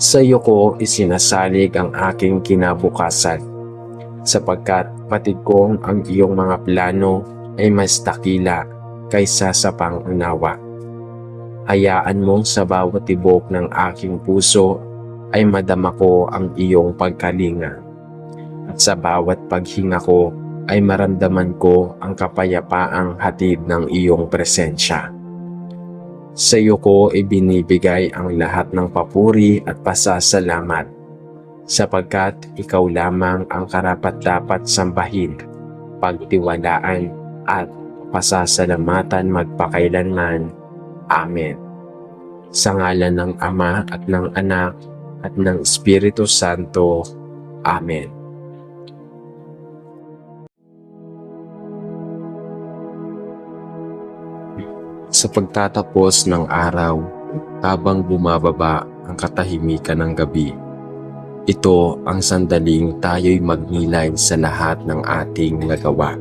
Speaker 2: Sa iyo ko isinasalig ang aking kinabukasan, sapagkat patid kong ang iyong mga plano ay mas dakila kaysa sa pangunawa. Hayaan mong sa bawat tibok ng aking puso ay madama ko ang iyong pagkalinga. At sa bawat paghinga ko ay maramdaman ko ang kapayapaang hatid ng iyong presensya. Sa iyo ko ibinibigay ang lahat ng papuri at pasasalamat, sapagkat ikaw lamang ang karapat-dapat sambahin, pagtiwalaan at pasasalamatan magpakailanman. Amen. Sa ngalan ng Ama at ng Anak at ng Espiritu Santo. Amen. Sa pagtatapos ng araw, habang bumababa ang katahimikan ng gabi, ito ang sandaling tayo'y magnilay sa lahat ng ating nagawa.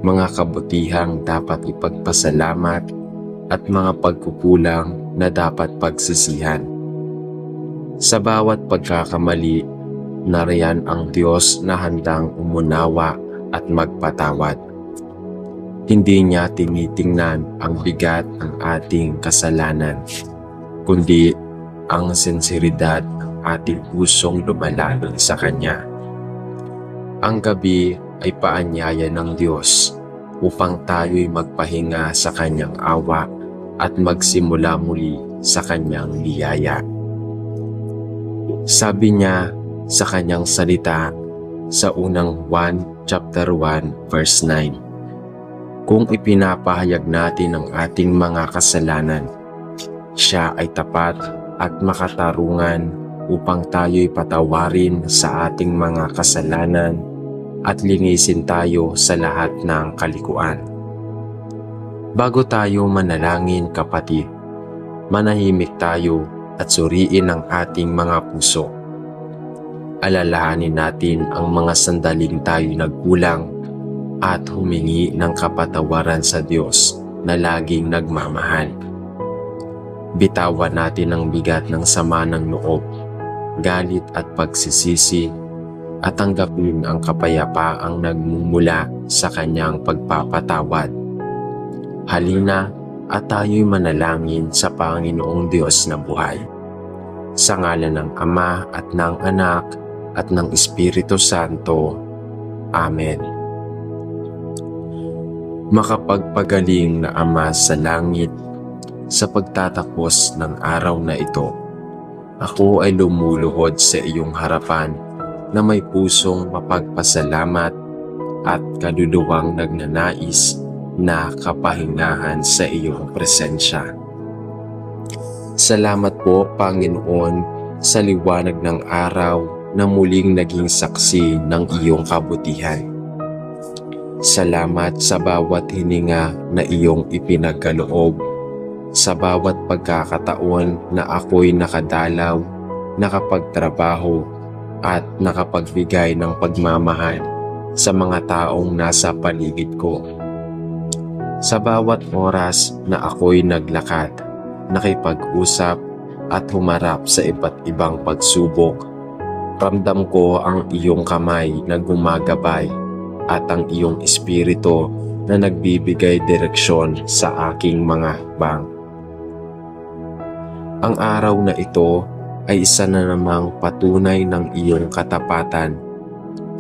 Speaker 2: Mga kabutihang dapat ipagpasalamat at mga pagkukulang na dapat pagsisihan. Sa bawat pagkakamali, nariyan ang Diyos na handang umunawa at magpatawad. Hindi niya tinitingnan ang bigat ng ating kasalanan, kundi ang sinseridad ng ating pusong lumalapit sa Kanya. Ang gabi ay paanyaya ng Diyos upang tayo'y magpahinga sa Kanyang awa at magsimula muli sa Kanyang biyaya. Sabi niya sa Kanyang salita sa unang 1 chapter 1 verse 9, kung ipinapahayag natin ang ating mga kasalanan, siya ay tapat at makatarungan upang tayo'y patawarin sa ating mga kasalanan at linisin tayo sa lahat ng kalikuan. Bago tayo manalangin, kapatid, manahimik tayo at suriin ang ating mga puso. Alalahanin natin ang mga sandaling tayo nagkulang at humingi ng kapatawaran sa Diyos na laging nagmamahal. Bitawan natin ang bigat ng sama ng loob, galit at pagsisisi, at tanggapin ang kapayapaang nagmumula sa Kanyang pagpapatawad. Halina at tayo'y manalangin sa Panginoong Diyos na buhay. Sa ngalan ng Ama at ng Anak at ng Espiritu Santo. Amen. Makapagpagaling na Ama sa langit, sa pagtatapos ng araw na ito, ako ay lumuluhod sa iyong harapan na may pusong mapagpasalamat at kaluluwang nagnanais na kapahingahan sa iyong presensya. Salamat po, Panginoon, sa liwanag ng araw na muling naging saksi ng iyong kabutihan. Salamat sa bawat hininga na iyong ipinagkaloob, sa bawat pagkakataon na ako'y nakadalaw, nakapagtrabaho at nakapagbigay ng pagmamahal sa mga taong nasa paligid ko. Sa bawat oras na ako'y naglakad, nakipag-usap at humarap sa iba't ibang pagsubok, ramdam ko ang iyong kamay na gumagabay at ang iyong espiritu na nagbibigay direksyon sa aking mga hakbang. Ang araw na ito ay isa na namang patunay ng iyong katapatan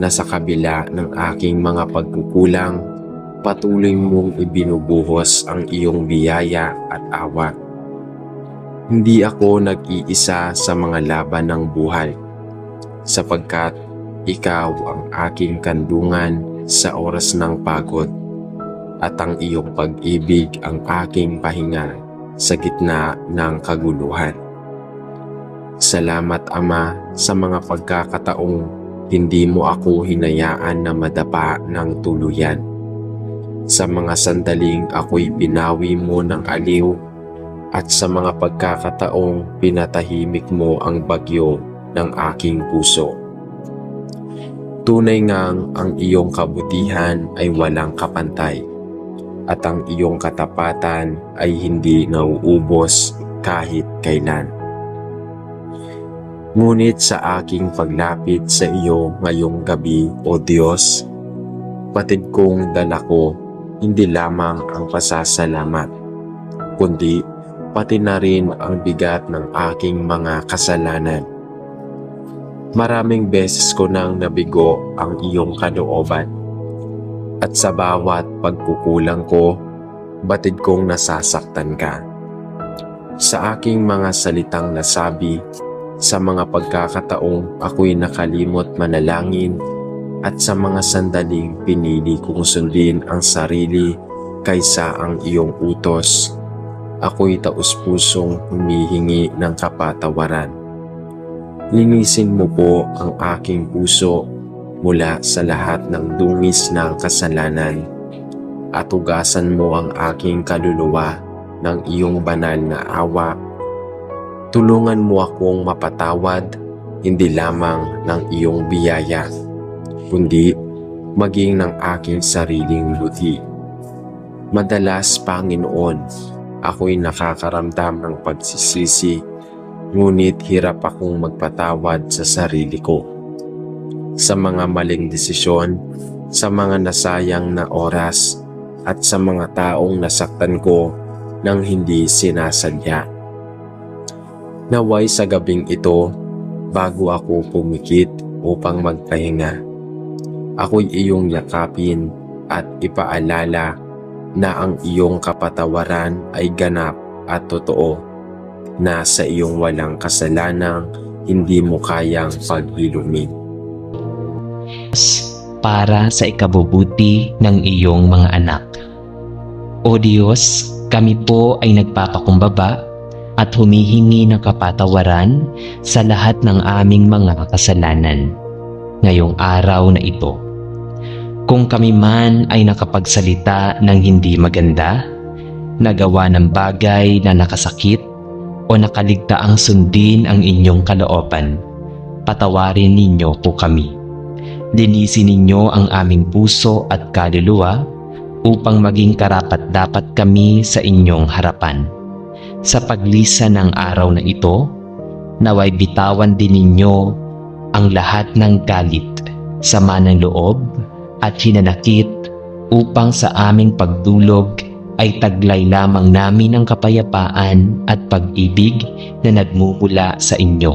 Speaker 2: na sa kabila ng aking mga pagkukulang, patuloy mong ibinubuhos ang iyong biyaya at awa. Hindi ako nag-iisa sa mga laban ng buhay, sapagkat Ikaw ang aking kandungan sa oras ng pagod, at ang iyong pag-ibig ang aking pahinga sa gitna ng kaguluhan. Salamat, Ama, sa mga pagkakataong hindi mo ako hinayaan na madapa ng tuluyan. Sa mga sandaling ako'y binawi mo ng aliw, at sa mga pagkakataong pinatahimik mo ang bagyo ng aking puso. Tunay ngang ang iyong kabutihan ay walang kapantay, at ang iyong katapatan ay hindi nauubos kahit kailan. Ngunit sa aking paglapit sa iyo ngayong gabi, O Diyos, patid kong dala ko hindi lamang ang pasasalamat, kundi pati na rin ang bigat ng aking mga kasalanan. Maraming beses ko nang nabigo ang iyong kalooban, at sa bawat pagkukulang ko, batid kong nasasaktan ka. Sa aking mga salitang nasabi, sa mga pagkakataong ako'y nakalimot manalangin, at sa mga sandaling pinili kong sundin ang sarili kaysa ang iyong utos, ako'y taus-pusong humihingi ng kapatawaran. Linisin mo po ang aking puso mula sa lahat ng dungis ng kasalanan, at hugasan mo ang aking kaluluwa ng iyong banal na awa. Tulungan mo akong mapatawad hindi lamang ng iyong biyaya, kundi maging ng aking sariling buti. Madalas, Panginoon, ako'y nakakaramdam ng pagsisisi, ngunit hirap akong magpatawad sa sarili ko. Sa mga maling desisyon, sa mga nasayang na oras, at sa mga taong nasaktan ko nang hindi sinasadya. Naway sa gabing ito, bago ako pumikit upang magpahinga, ako'y iyong yakapin at ipaalala na ang iyong kapatawaran ay ganap at totoo, na sa iyong walang kasalanang hindi mo kayang paghilumin.
Speaker 1: Para sa ikabubuti ng iyong mga anak. O Diyos, kami po ay nagpapakumbaba at humihingi ng kapatawaran sa lahat ng aming mga kasalanan ngayong araw na ito. Kung kami man ay nakapagsalita ng hindi maganda, nagawa ng bagay na nakasakit, o nakaligtaang sundin ang inyong kalooban, patawarin ninyo po kami. Linisin ninyo ang aming puso at kaluluwa upang maging karapat-dapat kami sa inyong harapan. Sa paglisan ng araw na ito, naway bitawan din ninyo ang lahat ng galit, sama ng loob at hinanakit, upang sa aming pagdulog ay taglay lamang namin ang kapayapaan at pag-ibig na nagmumula sa inyo.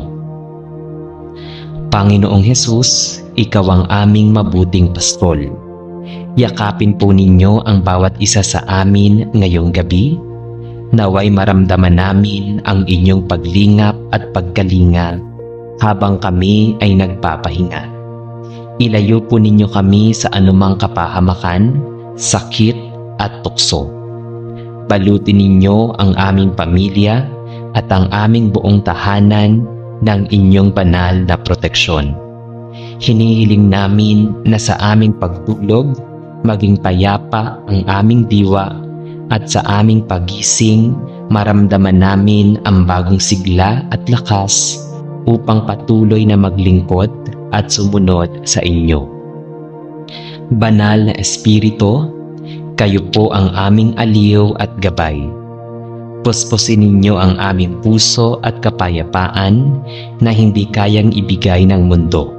Speaker 1: Panginoong Hesus, ikaw ang aming mabuting pastol. Yakapin po ninyo ang bawat isa sa amin ngayong gabi. Naway maramdaman namin ang inyong paglingap at pagkalinga habang kami ay nagpapahinga. Ilayo po ninyo kami sa anumang kapahamakan, sakit at tukso. Balutin ninyo ang aming pamilya at ang aming buong tahanan ng inyong banal na proteksyon. Hinihiling namin na sa aming pagtulog, maging payapa ang aming diwa, at sa aming pagising, maramdaman namin ang bagong sigla at lakas upang patuloy na maglingkod at sumunod sa inyo. Banal na Espiritu, kayo po ang aming aliw at gabay. Puspusin ninyo ang aming puso at kapayapaan na hindi kayang ibigay ng mundo.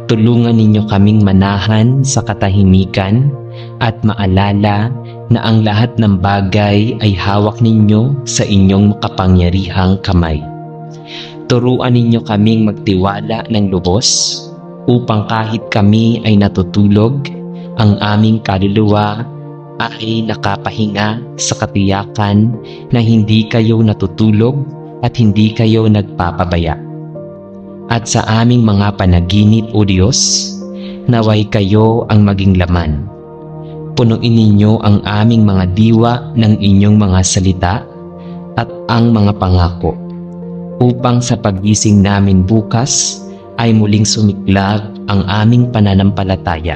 Speaker 1: Tulungan ninyo kaming manahan sa katahimikan at maalala na ang lahat ng bagay ay hawak ninyo sa inyong makapangyarihang kamay. Turuan ninyo kaming magtiwala ng lubos upang kahit kami ay natutulog, ang aming kaluluwa ay nakapahinga sa katiyakan na hindi kayo natutulog at hindi kayo nagpapabaya. at sa aming mga panaginip, O Diyos, naway kayo ang maging laman. Punuin ninyo ang aming mga diwa ng inyong mga salita at ang mga pangako, upang sa paggising namin bukas ay muling sumiklab ang aming pananampalataya.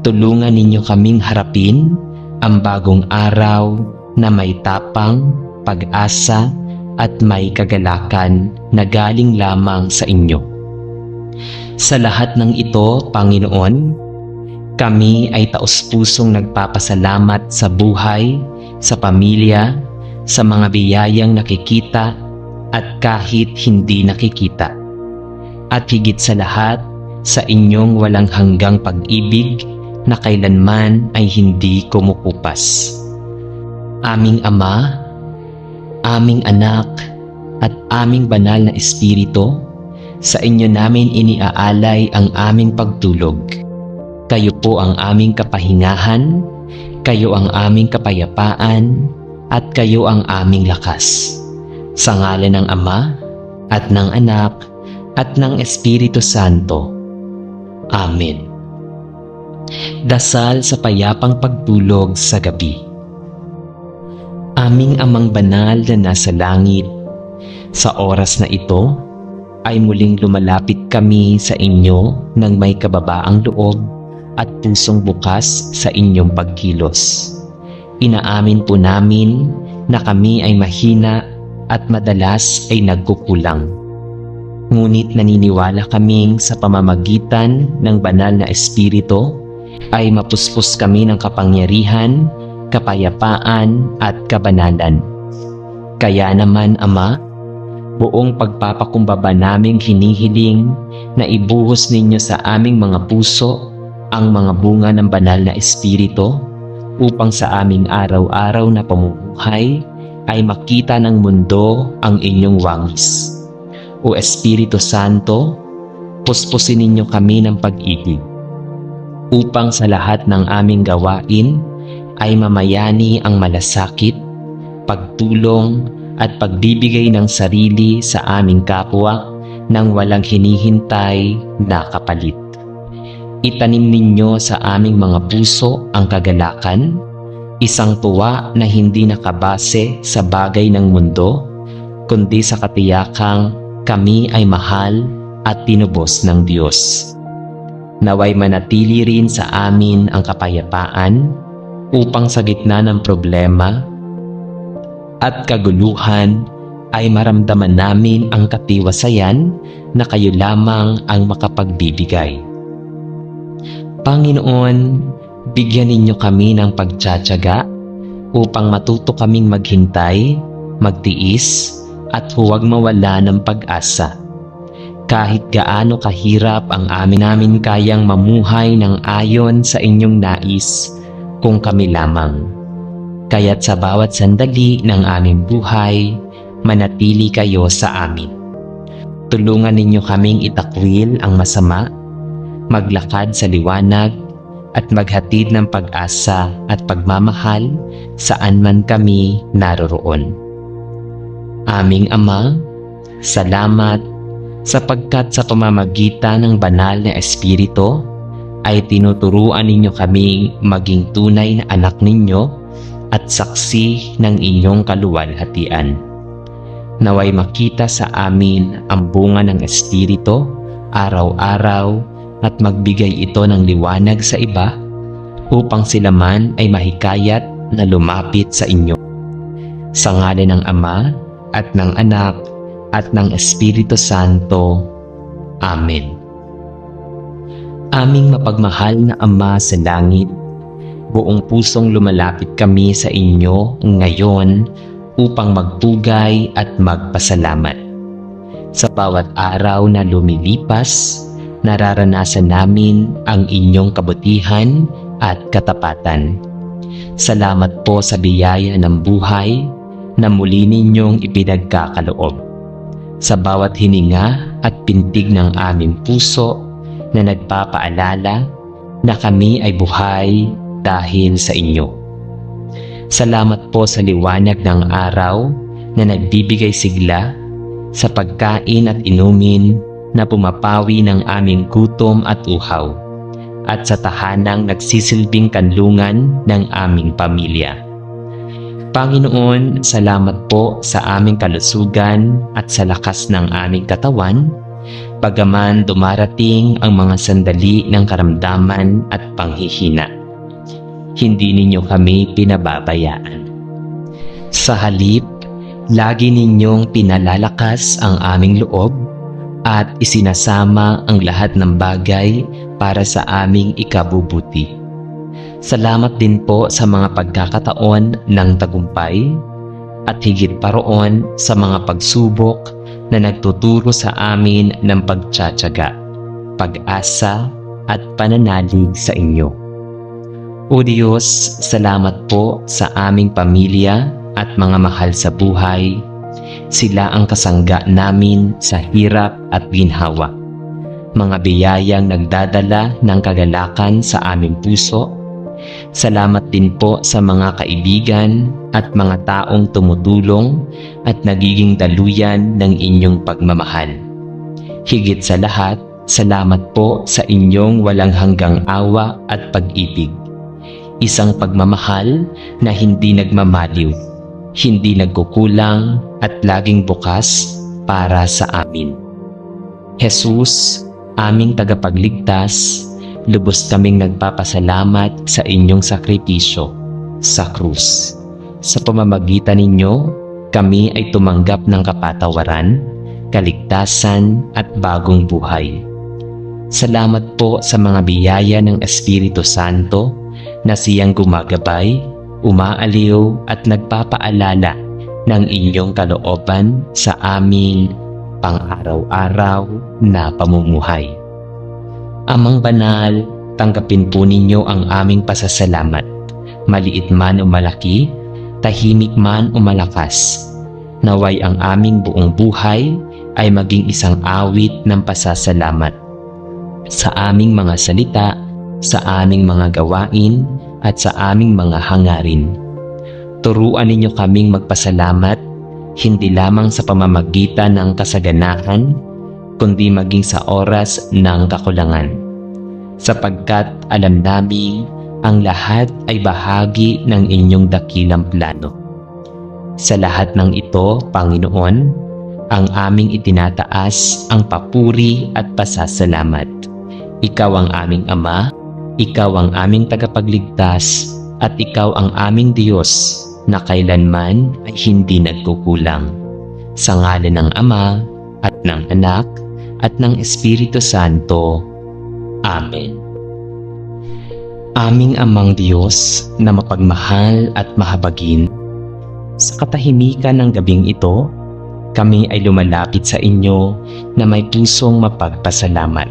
Speaker 1: Tulungan ninyo kaming harapin ang bagong araw na may tapang, pag-asa at may kagalakan na galing lamang sa inyo. Sa lahat ng ito, Panginoon, kami ay taos-pusong nagpapasalamat sa buhay, sa pamilya, sa mga biyayang nakikita at kahit hindi nakikita. At higit sa lahat, sa inyong walang hanggang pag-ibig na kailanman ay hindi kumukupas. Aming Ama, aming Anak, at aming banal na Espiritu, sa inyo namin iniaalay ang aming pagtulog. Kayo po ang aming kapahingahan, kayo ang aming kapayapaan, at kayo ang aming lakas. Sa ngalan ng Ama, at ng Anak, at ng Espiritu Santo. Amen. Dasal sa payapang pagtulog sa gabi. Aming Amang banal na nasa langit, sa oras na ito ay muling lumalapit kami sa inyo ng may kababaang loob at pusong bukas sa inyong pagkilos. Inaamin po namin na kami ay mahina at madalas ay nagkukulang. Ngunit naniniwala kaming sa pamamagitan ng banal na Espiritu ay mapuspos kami ng kapangyarihan, kapayapaan at kabanalan. Kaya naman, Ama, buong pagpapakumbaba naming hinihiling na ibuhos ninyo sa aming mga puso ang mga bunga ng banal na Espiritu upang sa aming araw-araw na pamumuhay ay makita ng mundo ang inyong wangis. O Espiritu Santo, puspusin ninyo kami ng pag-ibig upang sa lahat ng aming gawain ay mamayani ang malasakit, pagtulong at pagbibigay ng sarili sa aming kapwa nang walang hinihintay na kapalit. Itanim ninyo sa aming mga puso ang kagalakan, isang tuwa na hindi nakabase sa bagay ng mundo, kundi sa katiyakang kami ay mahal at tinubos ng Diyos. Naway manatili rin sa amin ang kapayapaan upang sa gitna ng problema at kaguluhan ay maramdaman namin ang katiwasayan na kayo lamang ang makapagbibigay. Panginoon, bigyan ninyo kami ng pagtsatsaga upang matuto kaming maghintay, magtiis, at huwag mawala ng pag-asa. Kahit gaano kahirap ang namin kayang mamuhay ng ayon sa inyong nais kung kami lamang. Kaya't sa bawat sandali ng aming buhay, manatili kayo sa amin. Tulungan ninyo kaming itakwil ang masama, maglakad sa liwanag, at maghatid ng pag-asa at pagmamahal saan man kami naroroon. Aming Ama, salamat sapagkat sa pamamagitan ng banal na Espiritu ay tinuturuan ninyo kaming maging tunay na anak ninyo at saksi ng inyong kaluwalhatian. Naway makita sa amin ang bunga ng Espiritu araw-araw at magbigay ito ng liwanag sa iba upang sila man ay mahikayat na lumapit sa inyo. Sa ngalan ng Ama at ng Anak at ng Espiritu Santo. Amen. Aming mapagmahal na Ama sa langit, buong pusong lumalapit kami sa inyo ngayon upang magpugay at magpasalamat. Sa bawat araw na lumilipas, nararanasan namin ang inyong kabutihan at katapatan. Salamat po sa biyaya ng buhay na muli ninyong ipinagkakaloob. Sa bawat hininga at pintig ng aming puso na nagpapaalala na kami ay buhay dahil sa inyo. Salamat po sa liwanag ng araw na nagbibigay sigla sa pagkain at inumin na pumapawi ng aming gutom at uhaw, at sa tahanang nagsisilbing kanlungan ng aming pamilya. Panginoon, salamat po sa aming kalusugan at sa lakas ng aming katawan, bagaman dumarating ang mga sandali ng karamdaman at panghihina. Hindi ninyo kami pinababayaan. Sa halip, lagi ninyong pinalalakas ang aming loob at isinasama ang lahat ng bagay para sa aming ikabubuti. Salamat din po sa mga pagkakataon ng tagumpay at higit pa roon sa mga pagsubok na nagtuturo sa amin ng pagtsatsaga, pag-asa at pananalig sa inyo. O Diyos, salamat po sa aming pamilya at mga mahal sa buhay. Sila ang kasangga namin sa hirap at ginhawa. Mga biyayang nagdadala ng kagalakan sa aming puso. Salamat din po sa mga kaibigan at mga taong tumutulong at nagiging daluyan ng inyong pagmamahal. Higit sa lahat, salamat po sa inyong walang hanggang awa at pag-ibig. Isang pagmamahal na hindi nagmamaliw, hindi nagkukulang at laging bukas para sa amin. Jesus, aming tagapagligtas, lubos kaming nagpapasalamat sa inyong sakripisyo sa krus. Sa pamamagitan ninyo, kami ay tumanggap ng kapatawaran, kaligtasan at bagong buhay. Salamat po sa mga biyaya ng Espiritu Santo na siyang gumagabay, umaaliw at nagpapaalala ng inyong kalooban sa aming pang-araw-araw na pamumuhay. Amang banal, tanggapin po ninyo ang aming pasasalamat, maliit man o malaki, tahimik man o malakas. Naway ang aming buong buhay ay maging isang awit ng pasasalamat sa aming mga salita, sa aming mga gawain, at sa aming mga hangarin. Turuan ninyo kaming magpasalamat, hindi lamang sa pamamagitan ng kasaganahan, kundi maging sa oras ng kakulangan. Sapagkat alam namin ang lahat ay bahagi ng inyong dakilang plano. Sa lahat ng ito, Panginoon, ang aming itinataas ang papuri at pasasalamat. Ikaw ang aming Ama, Ikaw ang aming tagapagligtas, at Ikaw ang aming Diyos na kailanman ay hindi nagkukulang. Sa ngalan ng Ama, at ng Anak, at ng Espiritu Santo. Amen. Aming Amang Diyos na mapagmahal at mahabagin, sa katahimikan ng gabing ito, kami ay lumalapit sa inyo na may pusong mapagpasalamat.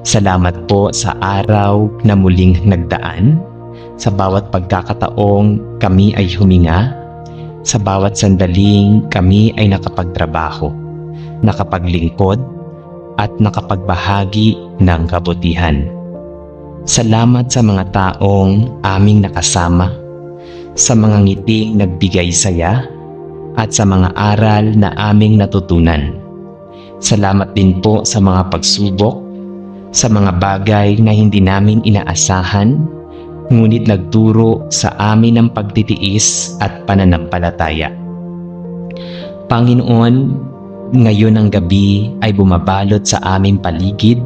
Speaker 1: Salamat po sa araw na muling nagdaan, sa bawat pagkakataong kami ay huminga, sa bawat sandaling kami ay nakapagtrabaho, nakapaglingkod, at nakapagbahagi ng kabutihan. Salamat sa mga taong aming nakasama, sa mga ngiting nagbigay saya, at sa mga aral na aming natutunan. Salamat din po sa mga pagsubok, sa mga bagay na hindi namin inaasahan, ngunit nagturo sa amin ng pagtitiis at pananampalataya. Panginoon, ngayon ang gabi ay bumabalot sa aming paligid.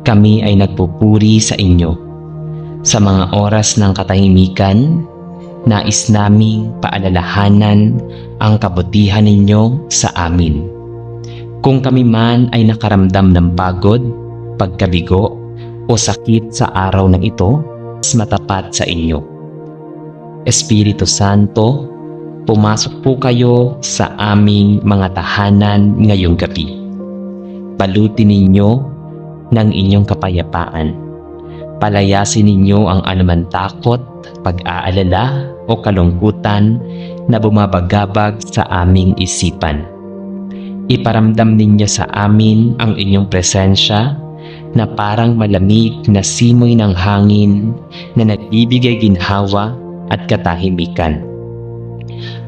Speaker 1: Kami ay nagpupuri sa inyo. Sa mga oras ng katahimikan, nais naming paalalahanan ang kabutihan ninyo sa amin. Kung kami man ay nakaramdam ng pagod, pagkabigo o sakit sa araw na ito, mas matapat sa inyo. Espiritu Santo, pumasok po kayo sa aming mga tahanan ngayong gabi. Balutin ninyo ng inyong kapayapaan. Palayasin ninyo ang anuman takot, pag-aalala o kalungkutan na bumabagabag sa aming isipan. Iparamdam ninyo sa amin ang inyong presensya na parang malamig na simoy ng hangin na nagbibigay ginhawa at katahimikan.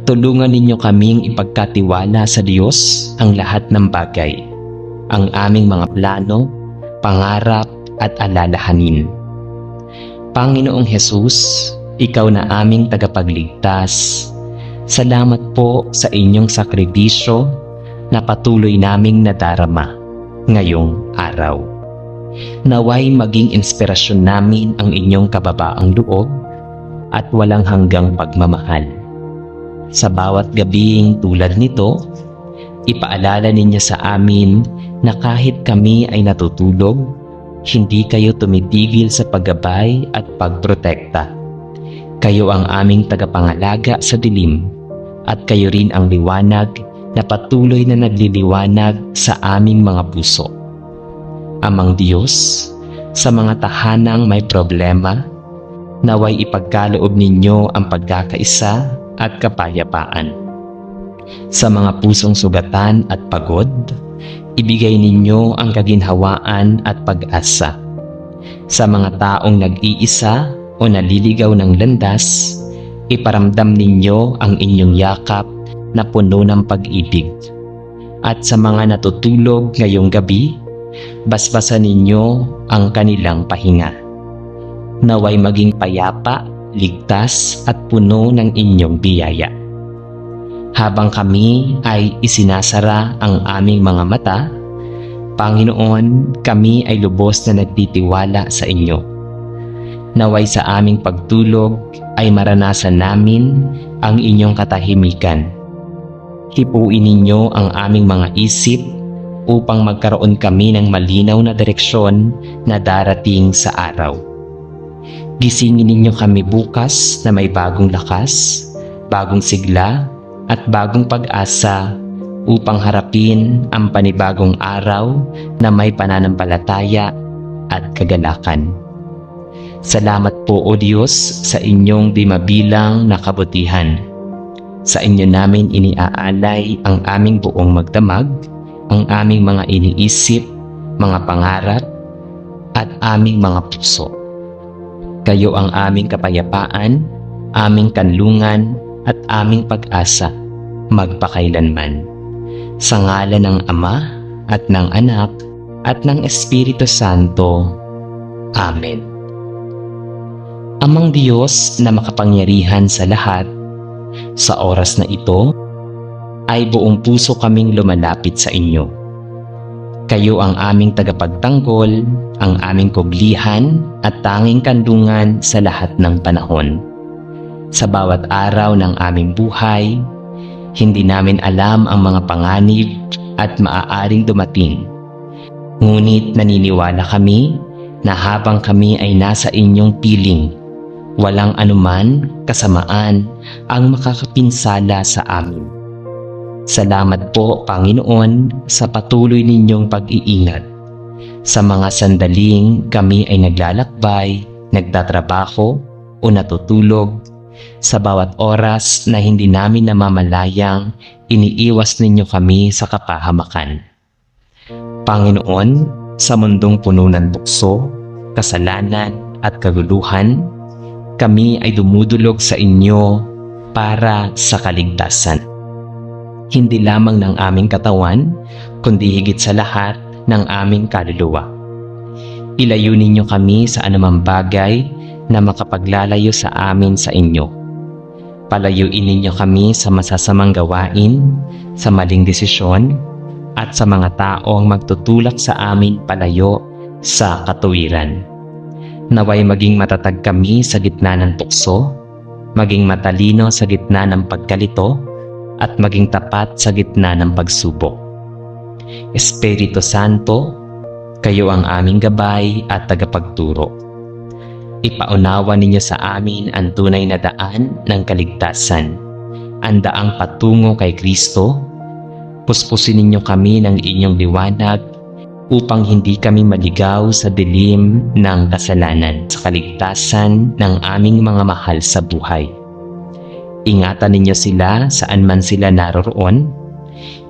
Speaker 1: Tulungan ninyo kaming ipagkatiwala sa Diyos ang lahat ng bagay. ang aming mga plano, pangarap at alalahanin. Panginoong Hesus, Ikaw na aming tagapagligtas, salamat po sa inyong sakripisyo na patuloy naming nadarama ngayong araw. Naway maging inspirasyon namin ang inyong kababaang loob at walang hanggang pagmamahal. Sa bawat gabing tulad nito, ipaalala ninyo sa amin na kahit kami ay natutulog, hindi kayo tumitigil sa paggabay at pagprotekta. Kayo ang aming tagapangalaga sa dilim at kayo rin ang liwanag na patuloy na nagliliwanag sa aming mga puso. Amang Diyos, sa mga tahanang may problema, naway ipagkaloob ninyo ang pagkakaisa at kapayapaan. Sa mga pusong sugatan at pagod, ibigay ninyo ang kaginhawaan at pag-asa. Sa mga taong nag-iisa o naliligaw ng landas, iparamdam ninyo ang inyong yakap na puno ng pag-ibig. At sa mga natutulog ngayong gabi, basbasan ninyo ang kanilang pahinga. Naway maging payapa, ligtas at puno ng inyong biyaya. Habang kami ay isinasara ang aming mga mata, Panginoon, kami ay lubos na nagtitiwala sa inyo. Naway sa aming pagtulog ay maranasan namin ang inyong katahimikan. Hipuin ninyo ang aming mga isip upang magkaroon kami ng malinaw na direksyon na darating sa araw. Gisingin ninyo kami bukas na may bagong lakas, bagong sigla at bagong pag-asa upang harapin ang panibagong araw na may pananampalataya at kagalakan. Salamat po o Diyos sa inyong di mabilang na kabutihan. Sa inyo namin iniaalay ang aming buong magdamag, ang aming mga iniisip, mga pangarap, at aming mga puso. Kayo ang aming kapayapaan, aming kanlungan, at aming pag-asa, magpakailanman. Sa ngalan ng Ama, at ng Anak, at ng Espiritu Santo. Amen. Amang Diyos na makapangyarihan sa lahat, sa oras na ito, ay buong puso kaming lumalapit sa inyo. Kayo ang aming tagapagtanggol, ang aming kublihan at tanging kandungan sa lahat ng panahon. Sa bawat araw ng aming buhay, hindi namin alam ang mga panganib at maaaring dumating. Ngunit naniniwala kami na habang kami ay nasa inyong piling, walang anuman kasamaan ang makakapinsala sa amin. Salamat po, Panginoon, sa patuloy ninyong pag-iingat. Sa mga sandaling kami ay naglalakbay, nagtatrabaho o natutulog, sa bawat oras na hindi namin namamalayang iniiwas ninyo kami sa kapahamakan. Panginoon, sa mundong puno ng bukso, kasalanan at kaguluhan, kami ay dumudulog sa inyo para sa kaligtasan. Hindi lamang ng aming katawan, kundi higit sa lahat ng aming kaluluwa. Ilayo ninyo kami sa anumang bagay na makapaglalayo sa amin sa inyo. Palayuin ninyo kami sa masasamang gawain, sa maling desisyon, at sa mga taong magtutulak sa amin palayo sa katuwiran. Naway maging matatag kami sa gitna ng tukso, maging matalino sa gitna ng pagkalito, at maging tapat sa gitna ng pagsubok. Espiritu Santo, kayo ang aming gabay at tagapagturo. Ipaunawa ninyo sa amin ang tunay na daan ng kaligtasan, ang daang patungo kay Kristo. Puspusin ninyo kami ng inyong liwanag upang hindi kami maligaw sa dilim ng kasalanan sa kaligtasan ng aming mga mahal sa buhay. Ingatan ninyo sila saan man sila naroroon.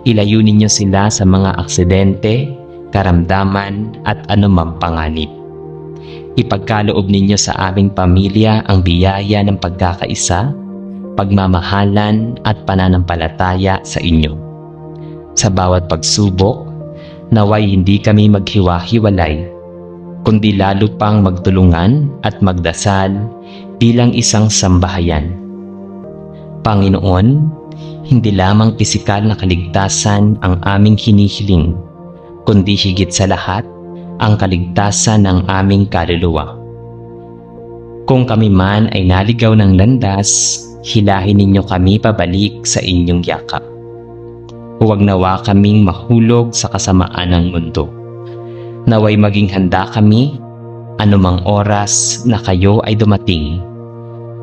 Speaker 1: Ilayo ninyo sila sa mga aksidente, karamdaman at anumang panganib. Ipagkaloob ninyo sa aming pamilya ang biyaya ng pagkakaisa, pagmamahalan at pananampalataya sa inyo. Sa bawat pagsubok, Naway hindi kami maghiwa-hiwalay, kundi lalo pang magtulungan at magdasal bilang isang sambahayan. Panginoon, hindi lamang pisikal na kaligtasan ang aming hinihiling, kundi higit sa lahat ang kaligtasan ng aming kaluluwa. Kung kami man ay naligaw ng landas, hilahin ninyo kami pabalik sa inyong yakap. Huwag nawa kaming mahulog sa kasamaan ng mundo. Naway maging handa kami anumang oras na kayo ay dumating.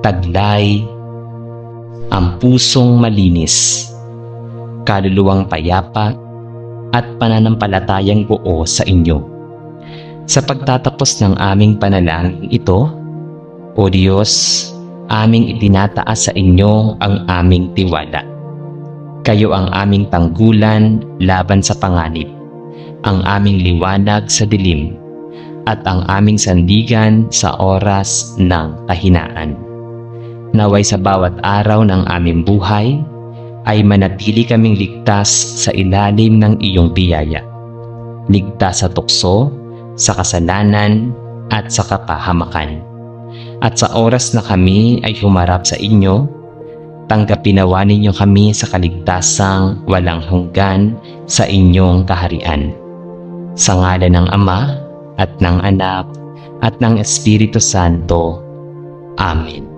Speaker 1: Taglay ang pusong malinis, kaluluwang payapa at pananampalatayang buo sa inyo. Sa pagtatapos ng aming panalangin ito, O Diyos, aming itinataas sa inyo ang aming tiwala. Kayo ang aming tanggulan laban sa panganib, ang aming liwanag sa dilim, at ang aming sandigan sa oras ng kahinaan. Naway sa bawat araw ng aming buhay ay manatili kaming ligtas sa ilalim ng iyong biyaya. Ligtas sa tukso, sa kasalanan, at sa kapahamakan. At sa oras na kami ay humarap sa inyo, tanggapin nawa ninyo kami sa kaligtasang walang hanggan sa inyong kaharian. Sa ngalan ng Ama, at ng Anak, at ng Espiritu Santo. Amen.